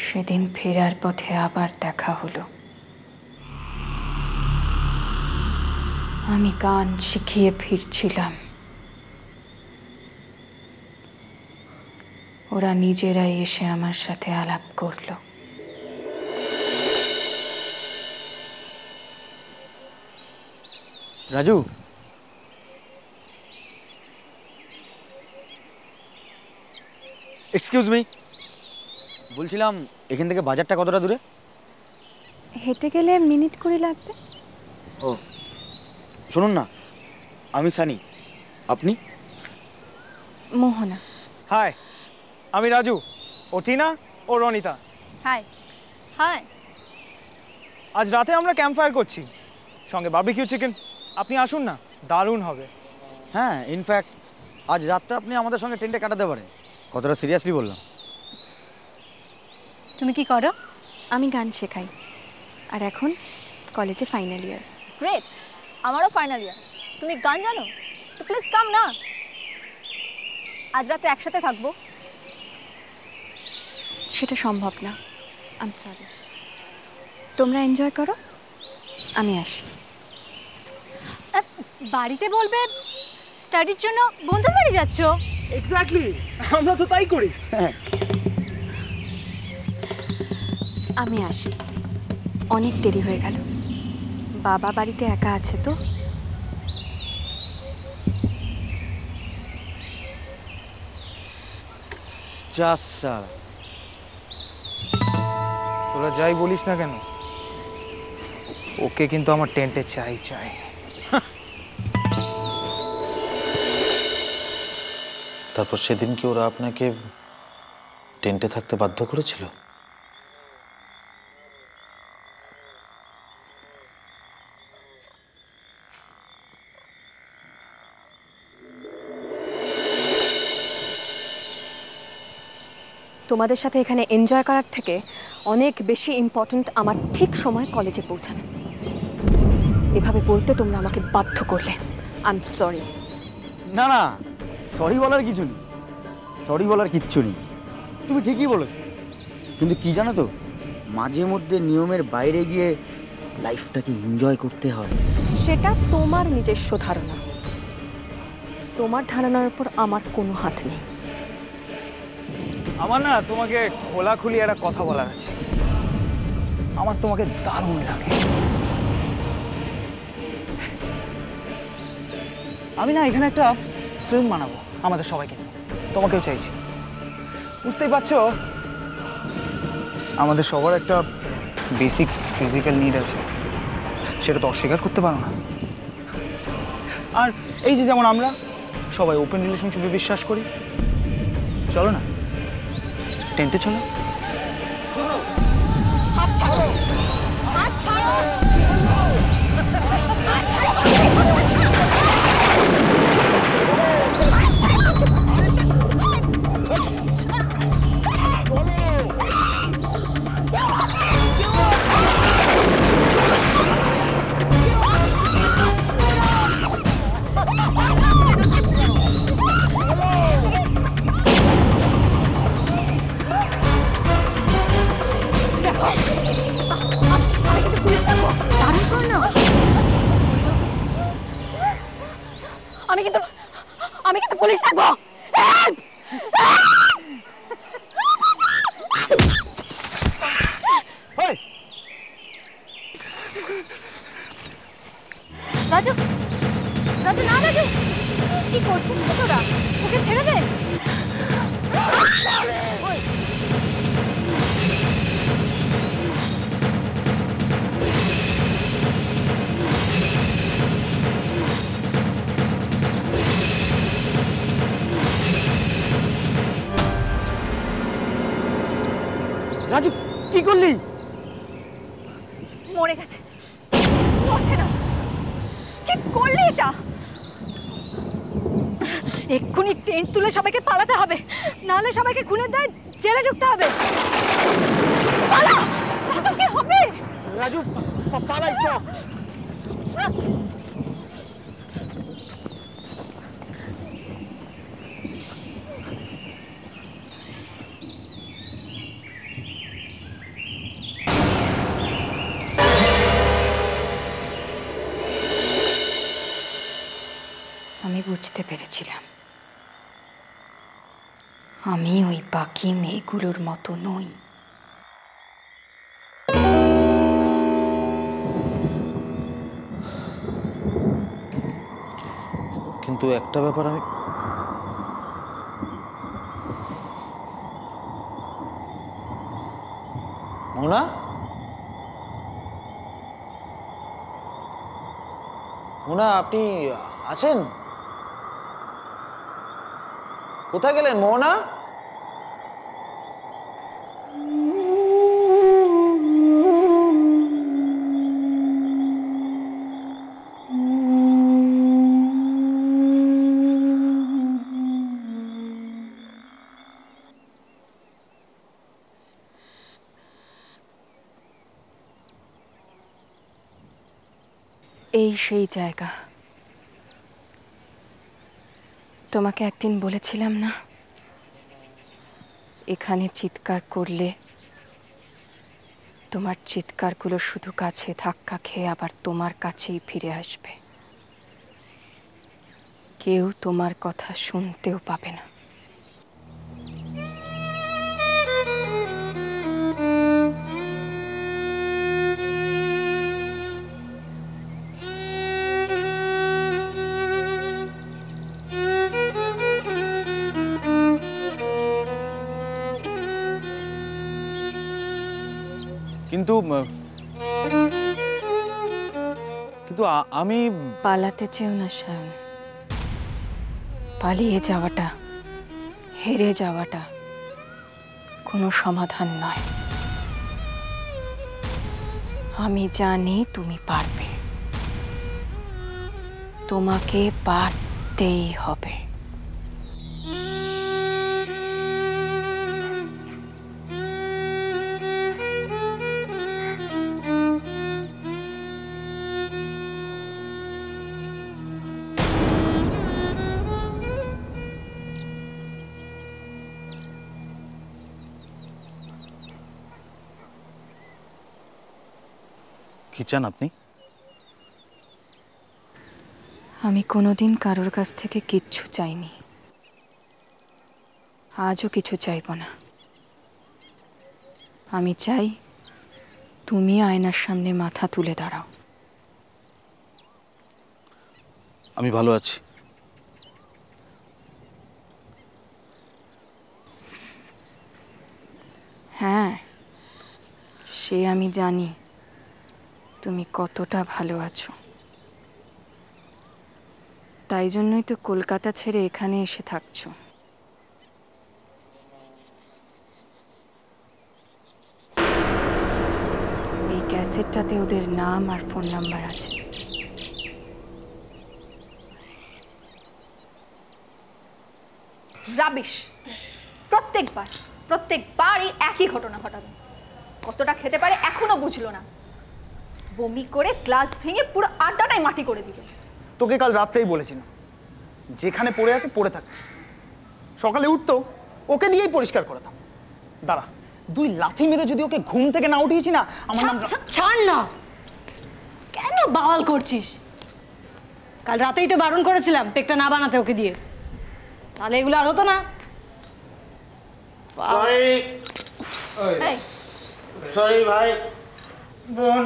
সেদিন ফেরার পথে আবার দেখা হলো। আমি গান শিখিয়ে ফিরছিলাম, ওরা নিজেরাই এসে আমার সাথে আলাপ করলো। রাজু, এক্সকিউজ মি, বলছিলাম এখান থেকে বাজারটা কতটা দূরে? হেঁটে গেলে মিনিট করে লাগবে। ও শুনুন না, আমি সানি, আপনি? মোহনা। হাই, আমি রাজু, ও টিনা, ও রনিতা। হাই। হাই। আজ রাতে আমরা ক্যাম্প ফায়ার করছি, সঙ্গে বারবিকিউ চিকেন। আপনি আসুন না, দারুণ হবে। হ্যাঁ, ইনফ্যাক্ট আজ রাতটা আপনি আমাদের সঙ্গে টেন্টে কাটাতে পারেন। কতটা সিরিয়াসলি বললাম। তুমি কি করো? আমি গান শেখাই, আর এখন কলেজে ফাইনাল ইয়ার। গ্রেট, আমারও ফাইনাল ইয়ার। তুমি গান জানো তো প্লিজ কাম না, আজ রাতে একসাথে থাকবো। সেটা সম্ভব না, আই এম সরি। তোমরা এনজয় করো, আমি আসি। বাড়িতে বলবে স্টাডির জন্য বন্ধুর বাড়ি যাচ্ছ। এক্স্যাক্টলি, আমরা তো তাই করি। আমি আসি, অনেক দেরি হয়ে গেল। বাবা বাড়িতে একা আছে তো। তোরা যাই বলিস না কেন, ওকে কিন্তু আমার টেন্টে চাই চাই। তারপর সেদিন কি ওরা আপনাকে টেন্টে থাকতে বাধ্য করেছিল? তোমাদের সাথে এখানে এনজয় করার থেকে অনেক বেশি ইম্পর্ট্যান্ট আমার ঠিক সময় কলেজে পৌঁছানো। এভাবে বলতে তোমরা আমাকে বাধ্য করলে, আই এম সরি। না না, সরি বলার কিছু নেই, সরি বলার কিচ্ছু নেই। তুমি ঠিকই বলেছো, কিন্তু কি জানো তো, মাঝে মধ্যে নিয়মের বাইরে গিয়ে লাইফটাকে এনজয় করতে হয়। সেটা তোমার নিজস্ব ধারণা, তোমার ধারণার উপর আমার কোনো হাত নেই। আমার না তোমাকে খোলাখুলি একটা কথা বলার আছে। আমার তোমাকে দারুণ লাগে। আমি না এখানে একটা ফিল্ম বানাবো আমাদের সবাইকে নিয়ে, তোমাকেও চাইছি। বুঝতেই পারছো, আমাদের সবার একটা বেসিক ফিজিক্যাল নিড আছে, সেটা তো অস্বীকার করতে পারো না। আর এই যে যেমন আমরা সবাই ওপেন রিলেশনশিপে বিশ্বাস করি, চলো না টেন্টে চলো। পুলিশ ডাকবো। রাজু, রাজু না, রাজু কি করছিস কি তোরা? ওকে ছেড়ে দে। রাজু কি করলি? মরে গেছে, মরছে না। কি করলি এটা? এক্ষুনি টেন্ট তুলে সবাইকে পালাতে হবে, নাহলে সবাইকে খুনের দায়ে জেলে ঢুকতে হবে। পালা! রাজু কি হবে? রাজু পালাই, চ। আমি বুঝতে পেরেছিলাম আমি ওই বাকি মেয়েগুলোর মতো নই। কিন্তু একটা ব্যাপার আমি মোনা, মোনা আপনি আছেন? কোথায় গেলেন মোহনা? এই সেই জায়গা। তোমাকে একদিন বলেছিলাম না, এখানে চিৎকার করলে তোমার চিৎকারগুলো শুধু কাছে ধাক্কা খেয়ে আবার তোমার কাছেই ফিরে আসবে, কেউ তোমার কথা শুনতেও পাবে না। কিন্তু কিন্তু আমি পালাতে চেও না শ্যাম। পালিয়ে যাওয়াটা, হেরে যাওয়াটা কোনো সমাধান নয়। আমি জানি তুমি পারবে, তোমাকে পারতেই হবে। কি চান আপনি? আমি কোনোদিন কারোর কাছ থেকে কিচ্ছু চাইনি, আজও কিছু চাইব না। আমি চাই তুমি আয়নার সামনে মাথা তুলে দাঁড়াও। আমি ভালো আছি। হ্যাঁ, সে আমি জানি তুমি কতটা ভালো আছো। তাই জন্যই তো কলকাতা ছেড়ে এখানে এসে থাকছো। এই ক্যাসেটটাতে ওদের নাম আর ফোন নাম্বার আছে। রাবিশ! প্রত্যেকবারই একই ঘটনা ঘটাবে। কতটা খেতে পারে এখনো বুঝলো না। বমি করে গ্লাস ভেঙে পুরো আড্ডাটাই মাটি করে দিল। তোকে কাল রাত্রেই বলেছিলাম যেখানে পড়ে আছে পড়ে থাক, সকালে উঠতো ওকে দিয়েই পরিষ্কার করতাম। দাঁড়া, দুই লাথি মেরে যদি ওকে ঘুম থেকে না উঠিয়েছি না, আমার নাম ছাড় না। কেন বাওয়াল করছিস? কাল রাতেই তো বারণ করেছিলাম পেকটা না বানাতে ওকে দিয়ে। তাহলে এগুলো আর হতো না। সরি ভাই বোন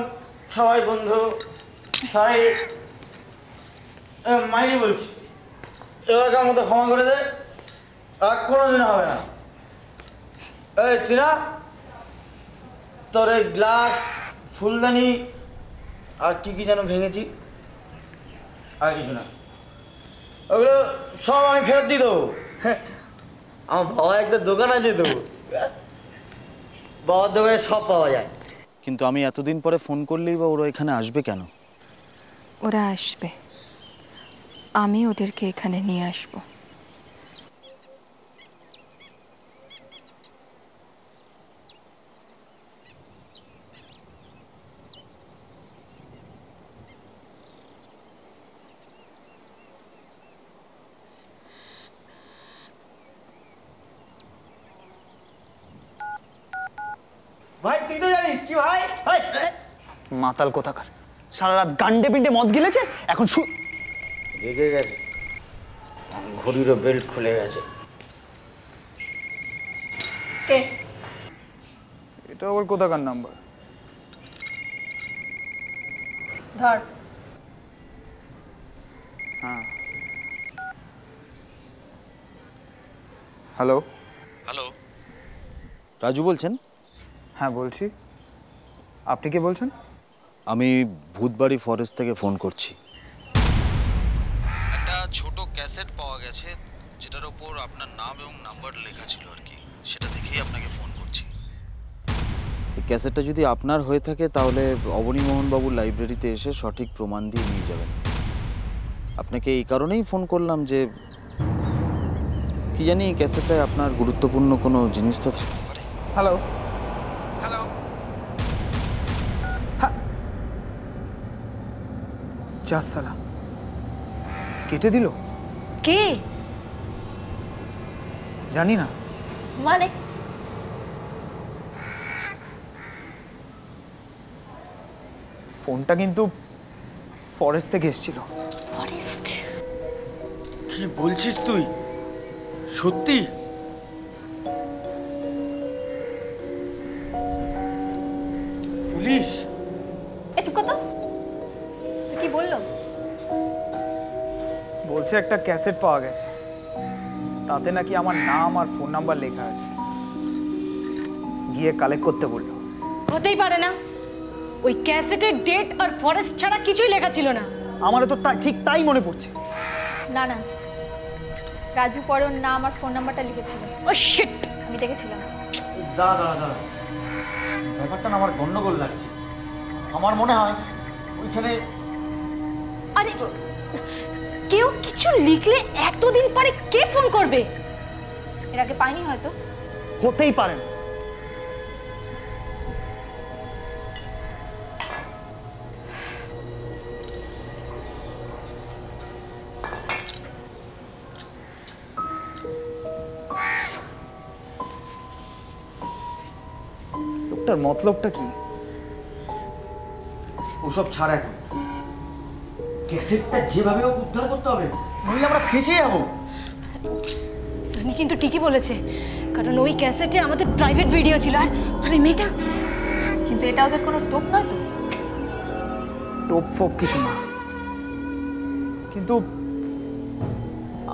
সবাই বন্ধু, সরি মাইরি বলছি, এবারকার মতো ক্ষমা করে দে, আর কোনোদিন হবে না। এই টিনা, তোর এই গ্লাস ফুলদানি আর কি কি যেন ভেঙেছি, আর কিছু না, ওগুলো সব আমি ফেরত দিয়ে দেবো। আমার বাবা একটা দোকান আছে তো, বাবার দোকানে সব পাওয়া যায়। কিন্তু আমি এতদিন পরে ফোন করলেই বা ওরা এখানে আসবে কেন? ওরা আসবে, আমি ওদেরকে এখানে নিয়ে আসবো। ভাই তুই তো জানিস কি ভাই, মাতাল কোথাকার, সারা রাত গান্ডে পিন্ডে মদ গিলেছে, এখন রেগে গেছে, ঘড়িরও বেল্ট খুলে গেছে। কে? এটা আবার কোথাকার নাম্বার? ধর। হ্যাঁ, হ্যালো। হ্যালো, রাজু বলছেন? হ্যাঁ বলছি, আপনি কে বলছেন? আমি ভূতবাড়ি ফরেস্ট থেকে ফোন করছি। একটা ছোট ক্যাসেট পাওয়া গেছে যেটার ওপর আপনার নাম এবং নাম্বার লেখা ছিল আর কি, সেটা দেখেই আপনাকে ফোন করছি। এই ক্যাসেটটা যদি আপনার হয়ে থাকে তাহলে অবনীমোহনবাবুর লাইব্রেরিতে এসে সঠিক প্রমাণ দিয়ে নিয়ে যাবেন। আপনাকে এই কারণেই ফোন করলাম যে কি জানি ক্যাসেটটায় আপনার গুরুত্বপূর্ণ কোনো জিনিস তো থাকতে পারে। হ্যালো। হ্যালো। যা সালা, কেটে দিল। কে? জানি না। মানে ফোনটা কিন্তু ফরেস্ট থেকে এসেছিল। ফরেস্ট? কি বলছিস তুই, সত্যি? পুলিশ? এ চুপ কত, কি বললো? বলছে একটা ক্যাসেট পাওয়া গেছে, তাতে নাকি আমার নাম আর ফোন নাম্বার লেখা আছে, গিয়ে কালেক্ট করতে বললো। হতেই পারে না, ওই ক্যাসেটের ডেট আর ফরেস্ট ছাড়া কিছুই লেখা ছিল না। আমারও তো ঠিক তাই মনে পড়ছে। না না, রাজু পরে ওর নাম আর ফোন নাম্বারটা লিখেছিল। ও শিট, আমি দেখেছিলাম। দাঁড়া, ব্যাপারটা না আমার গন্ডগোল লাগছে। আমার মনে হয় ওইখানে আরে কেউ কিছু লিখলে এতদিন পরে কে ফোন করবে? এর আগে পাইনি হয়তো। হতেই পারে না। লোকটার মতলবটা কি? ওসব ছাড় এখন, ক্যাসেটটা যেভাবে হোক উদ্ধার করতে হবে, নইলে আমরা ফেঁসে যাবো। সানি কিন্তু ঠিকই বলেছে, কারণ ওই ক্যাসেটে আমাদের প্রাইভেট ভিডিও ছিল। আর ওই মেয়েটা, কিন্তু এটা ওদের কোনো টোপ নয় তো। টোপ ফোপ কিছু না, কিন্তু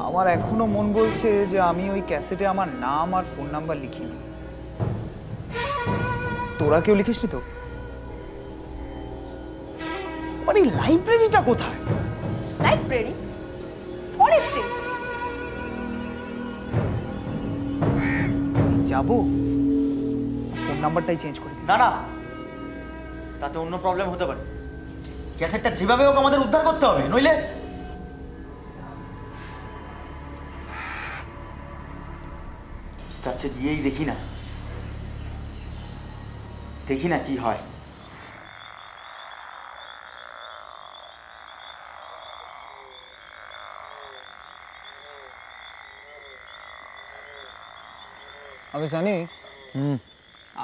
আমার এখনো মন বলছে যে আমি ওই ক্যাসেটে আমার নাম আর ফোন নাম্বার লিখিনি। তোরা কেউ লিখিসনি তো? আরে লাইব্রেরিটা কোথায়? লাইব্রেরি? ফরেস্টে? যাবো, ফোন নাম্বারটাই চেঞ্জ করে দিই। না, তাতে অন্য প্রবলেম হতে পারে। ক্যাসেটটা যেভাবে হোক আমাদের উদ্ধার করতে হবে, নইলে চাচ্ছে গিয়েই দেখি না কি হয়। আমি জানি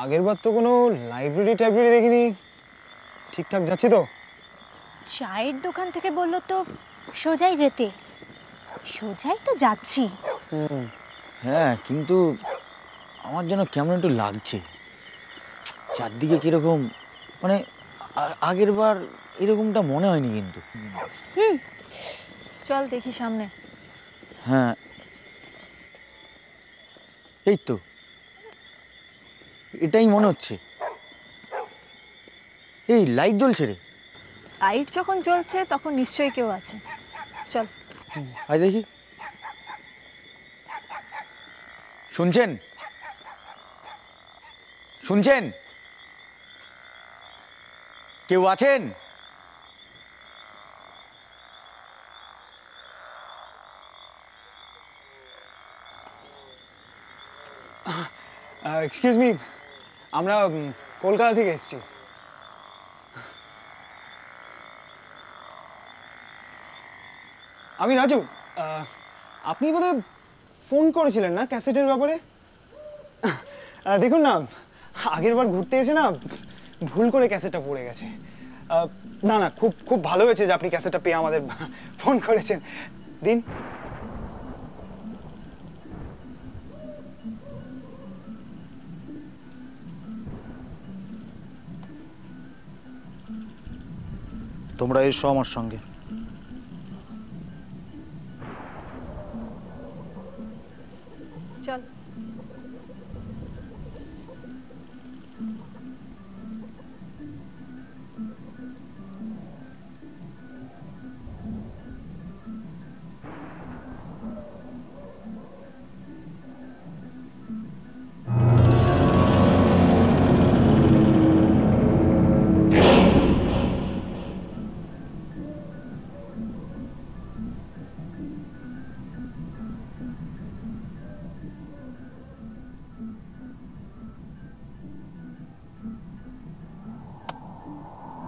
আগের বার তো কোনো লাইব্রেরি দেখিনি, ঠিকঠাক যাচ্ছি তো? চায়ের দোকান থেকে বললো তো সোজাই যেতে, সোজাই তো যাচ্ছি। হ্যাঁ, কিন্তু আমার যেন কেমন একটু লাগছে, চারদিকে কিরকম, মানে আগের বার এরকমটা মনে হয়নি কিন্তু। চল দেখি সামনে। হ্যাঁ, এই তো এটাই মনে হচ্ছে। এই লাইট জ্বলছে রে। লাইট যখন জ্বলছে তখন নিশ্চয়ই কেউ আছে, চল। আয় দেখি। শুনছেন? শুনছেন? কেউ আছেন? এক্সকিউজ মি, আমরা কলকাতা থেকে এসেছি। আমি রাজু। আপনি বোধহয় ফোন করেছিলেন না ক্যাসেটের ব্যাপারে? দেখুন না, আগের বার ঘুরতে এসে না ভুল করে ক্যাসেটটা পড়ে গেছে। না না, খুব খুব ভালো হয়েছে যে আপনি ক্যাসেটটা পেয়ে আমাদের ফোন করেছেন। দিন। তোমরা এসো আমার সঙ্গে। চল।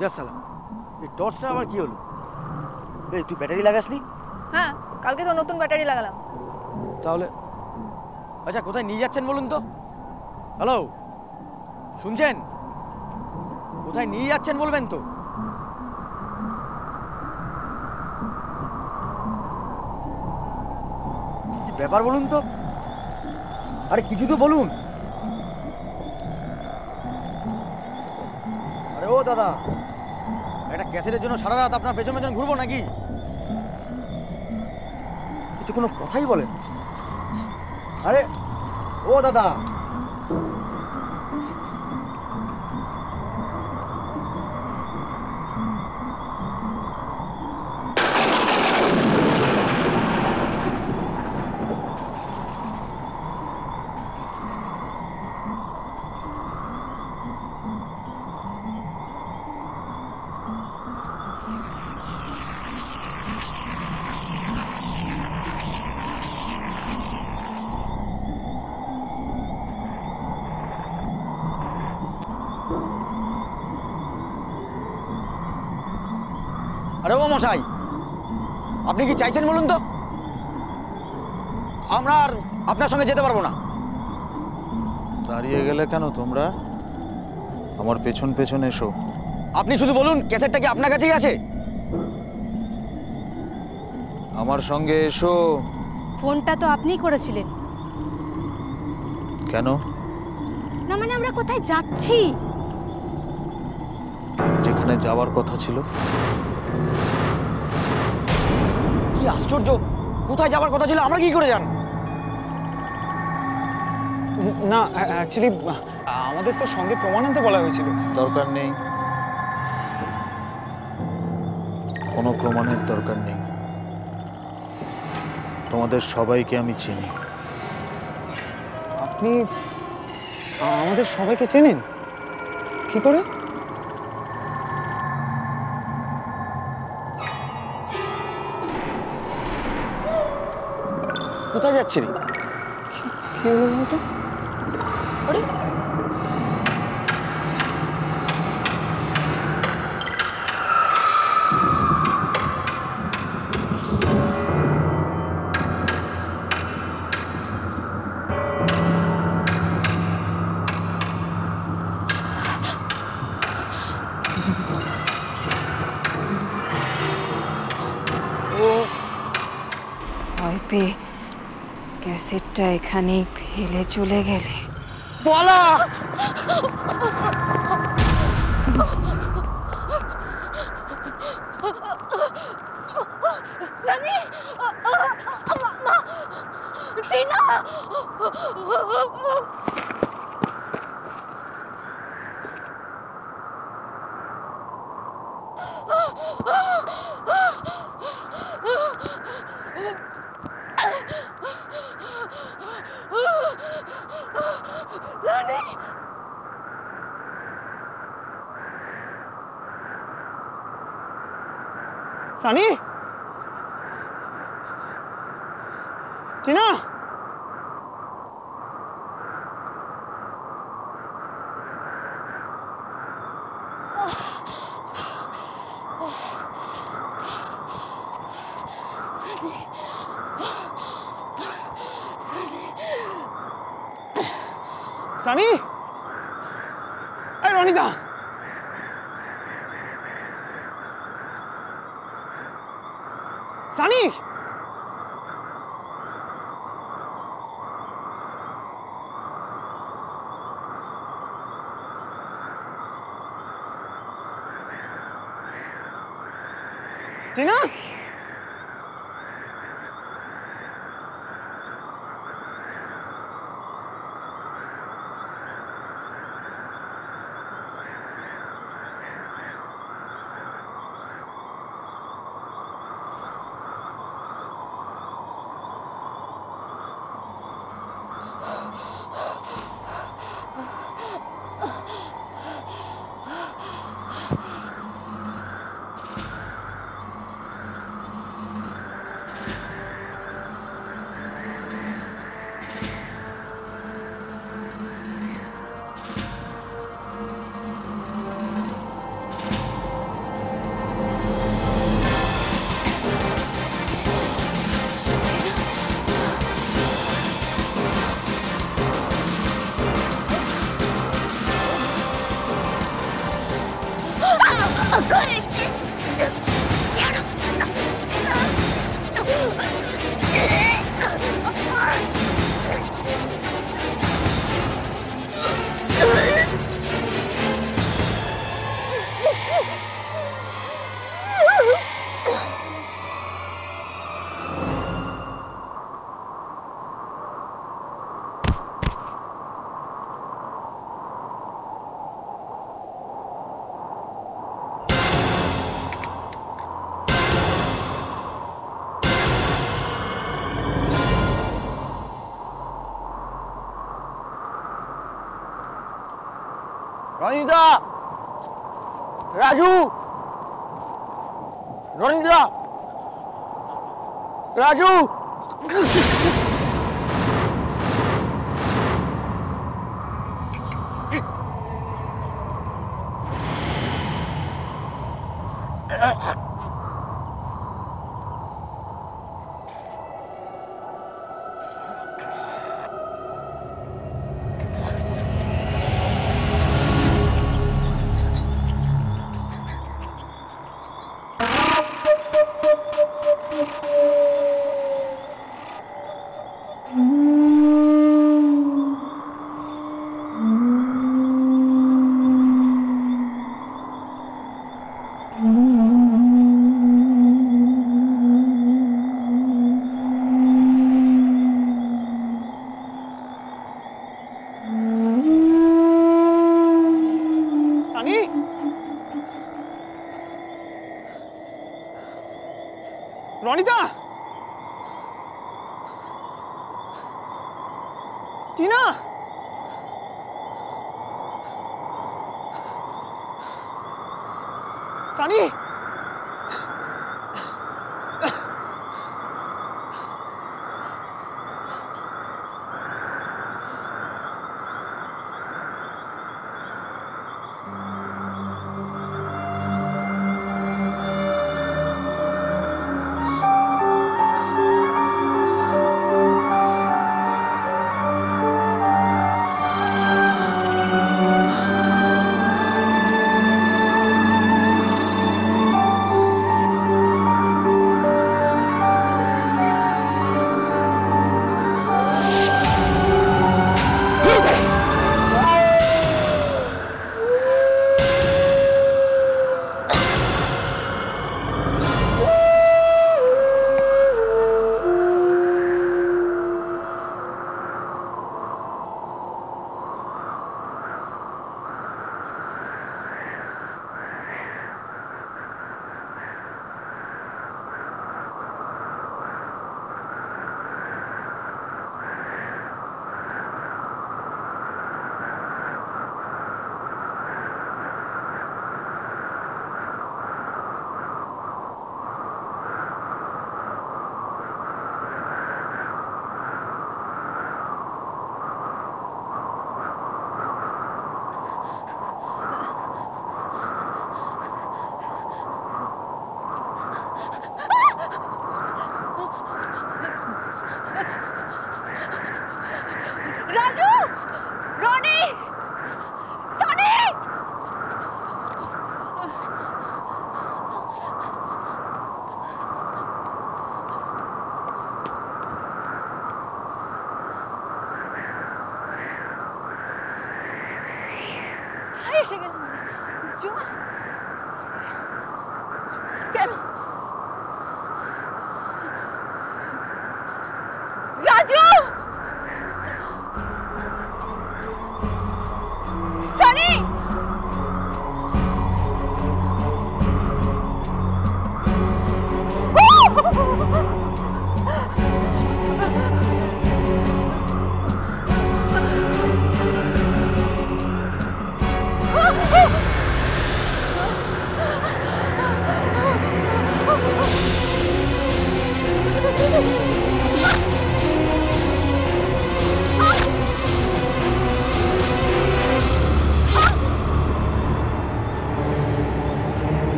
যা সালাম, এই টর্চটা আবার কি হলো? এই তুই ব্যাটারি লাগাসনি? হ্যাঁ, কালকে তো নতুন ব্যাটারি লাগালাম। তাহলে আচ্ছা, কোথায় নিয়ে যাচ্ছেন বলুন তো? হ্যালো, শুনছেন? কোথায় নিয়ে যাচ্ছেন বলবেন তো? কি ব্যাপার বলুন তো? আরে কিছু তো বলুন। আরে ও দাদা, একটা ক্যাসেটের জন্য সারা রাত আপনার পেছন পেছন ঘুরবো নাকি? কিছু কোনো কথাই বলেন? আরে ও দাদা, আরে ও মশাই, আপনি কি চাইছেন বলুন তো? আমরা আর আপনার সঙ্গে যেতে পারবো না। দাঁড়িয়ে গেলে কেন তোমরা? আমার পেছন পেছন এসো। আপনি শুধু বলুন, ক্যাসেটটা কি আপনার কাছেই আছে? আমার সঙ্গে এসো। ফোনটা তো আপনিই করেছিলেন। কেন? না মানে আমরা কোথায় যাচ্ছি? যেখানে যাওয়ার কথা ছিল। কি আশ্চর্য, কোথায় যাওয়ার কথা ছিল আমরা কি করে জান? না, অ্যাকচুয়ালি আমাদের তো সঙ্গে প্রমাণ আনতে বলা হয়েছিল। দরকার নেই, কোনো প্রমাণের দরকার নেই। তোমাদের সবাইকে আমি চিনি। আপনি আমাদের সবাইকে চেনেন কি করে? কোথায় যাচ্ছে রে? কি হলো বলতো? আরে ভয় পেয়ে ক্যাসেটটা এখানেই ফেলে চলে গেলে? বলা সানি টিনা সানি টিনা সানি এই রনিদা সানি টিনা রনিদা রাজু রনিদা রাজু রনিদা টিনা সানি এসে গেল জল কেন রাজু সনি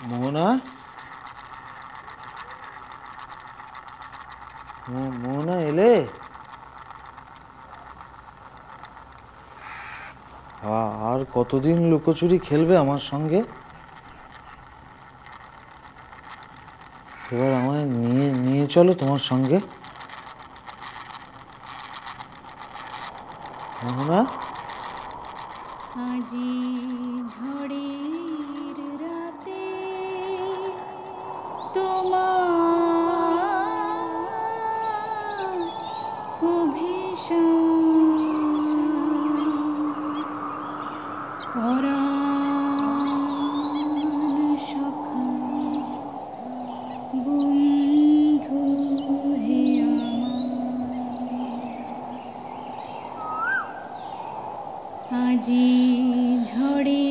মোহনা মোহনা এলে? আর কতদিন লুকোচুরি খেলবে আমার সঙ্গে? এবার আমায় নিয়ে চলো তোমার সঙ্গে। মোহনা আজি ঝড়ের রাতে তোমার অভিশাপ পরাণ সখা বন্ধু হে আমার আজি ঝড়ে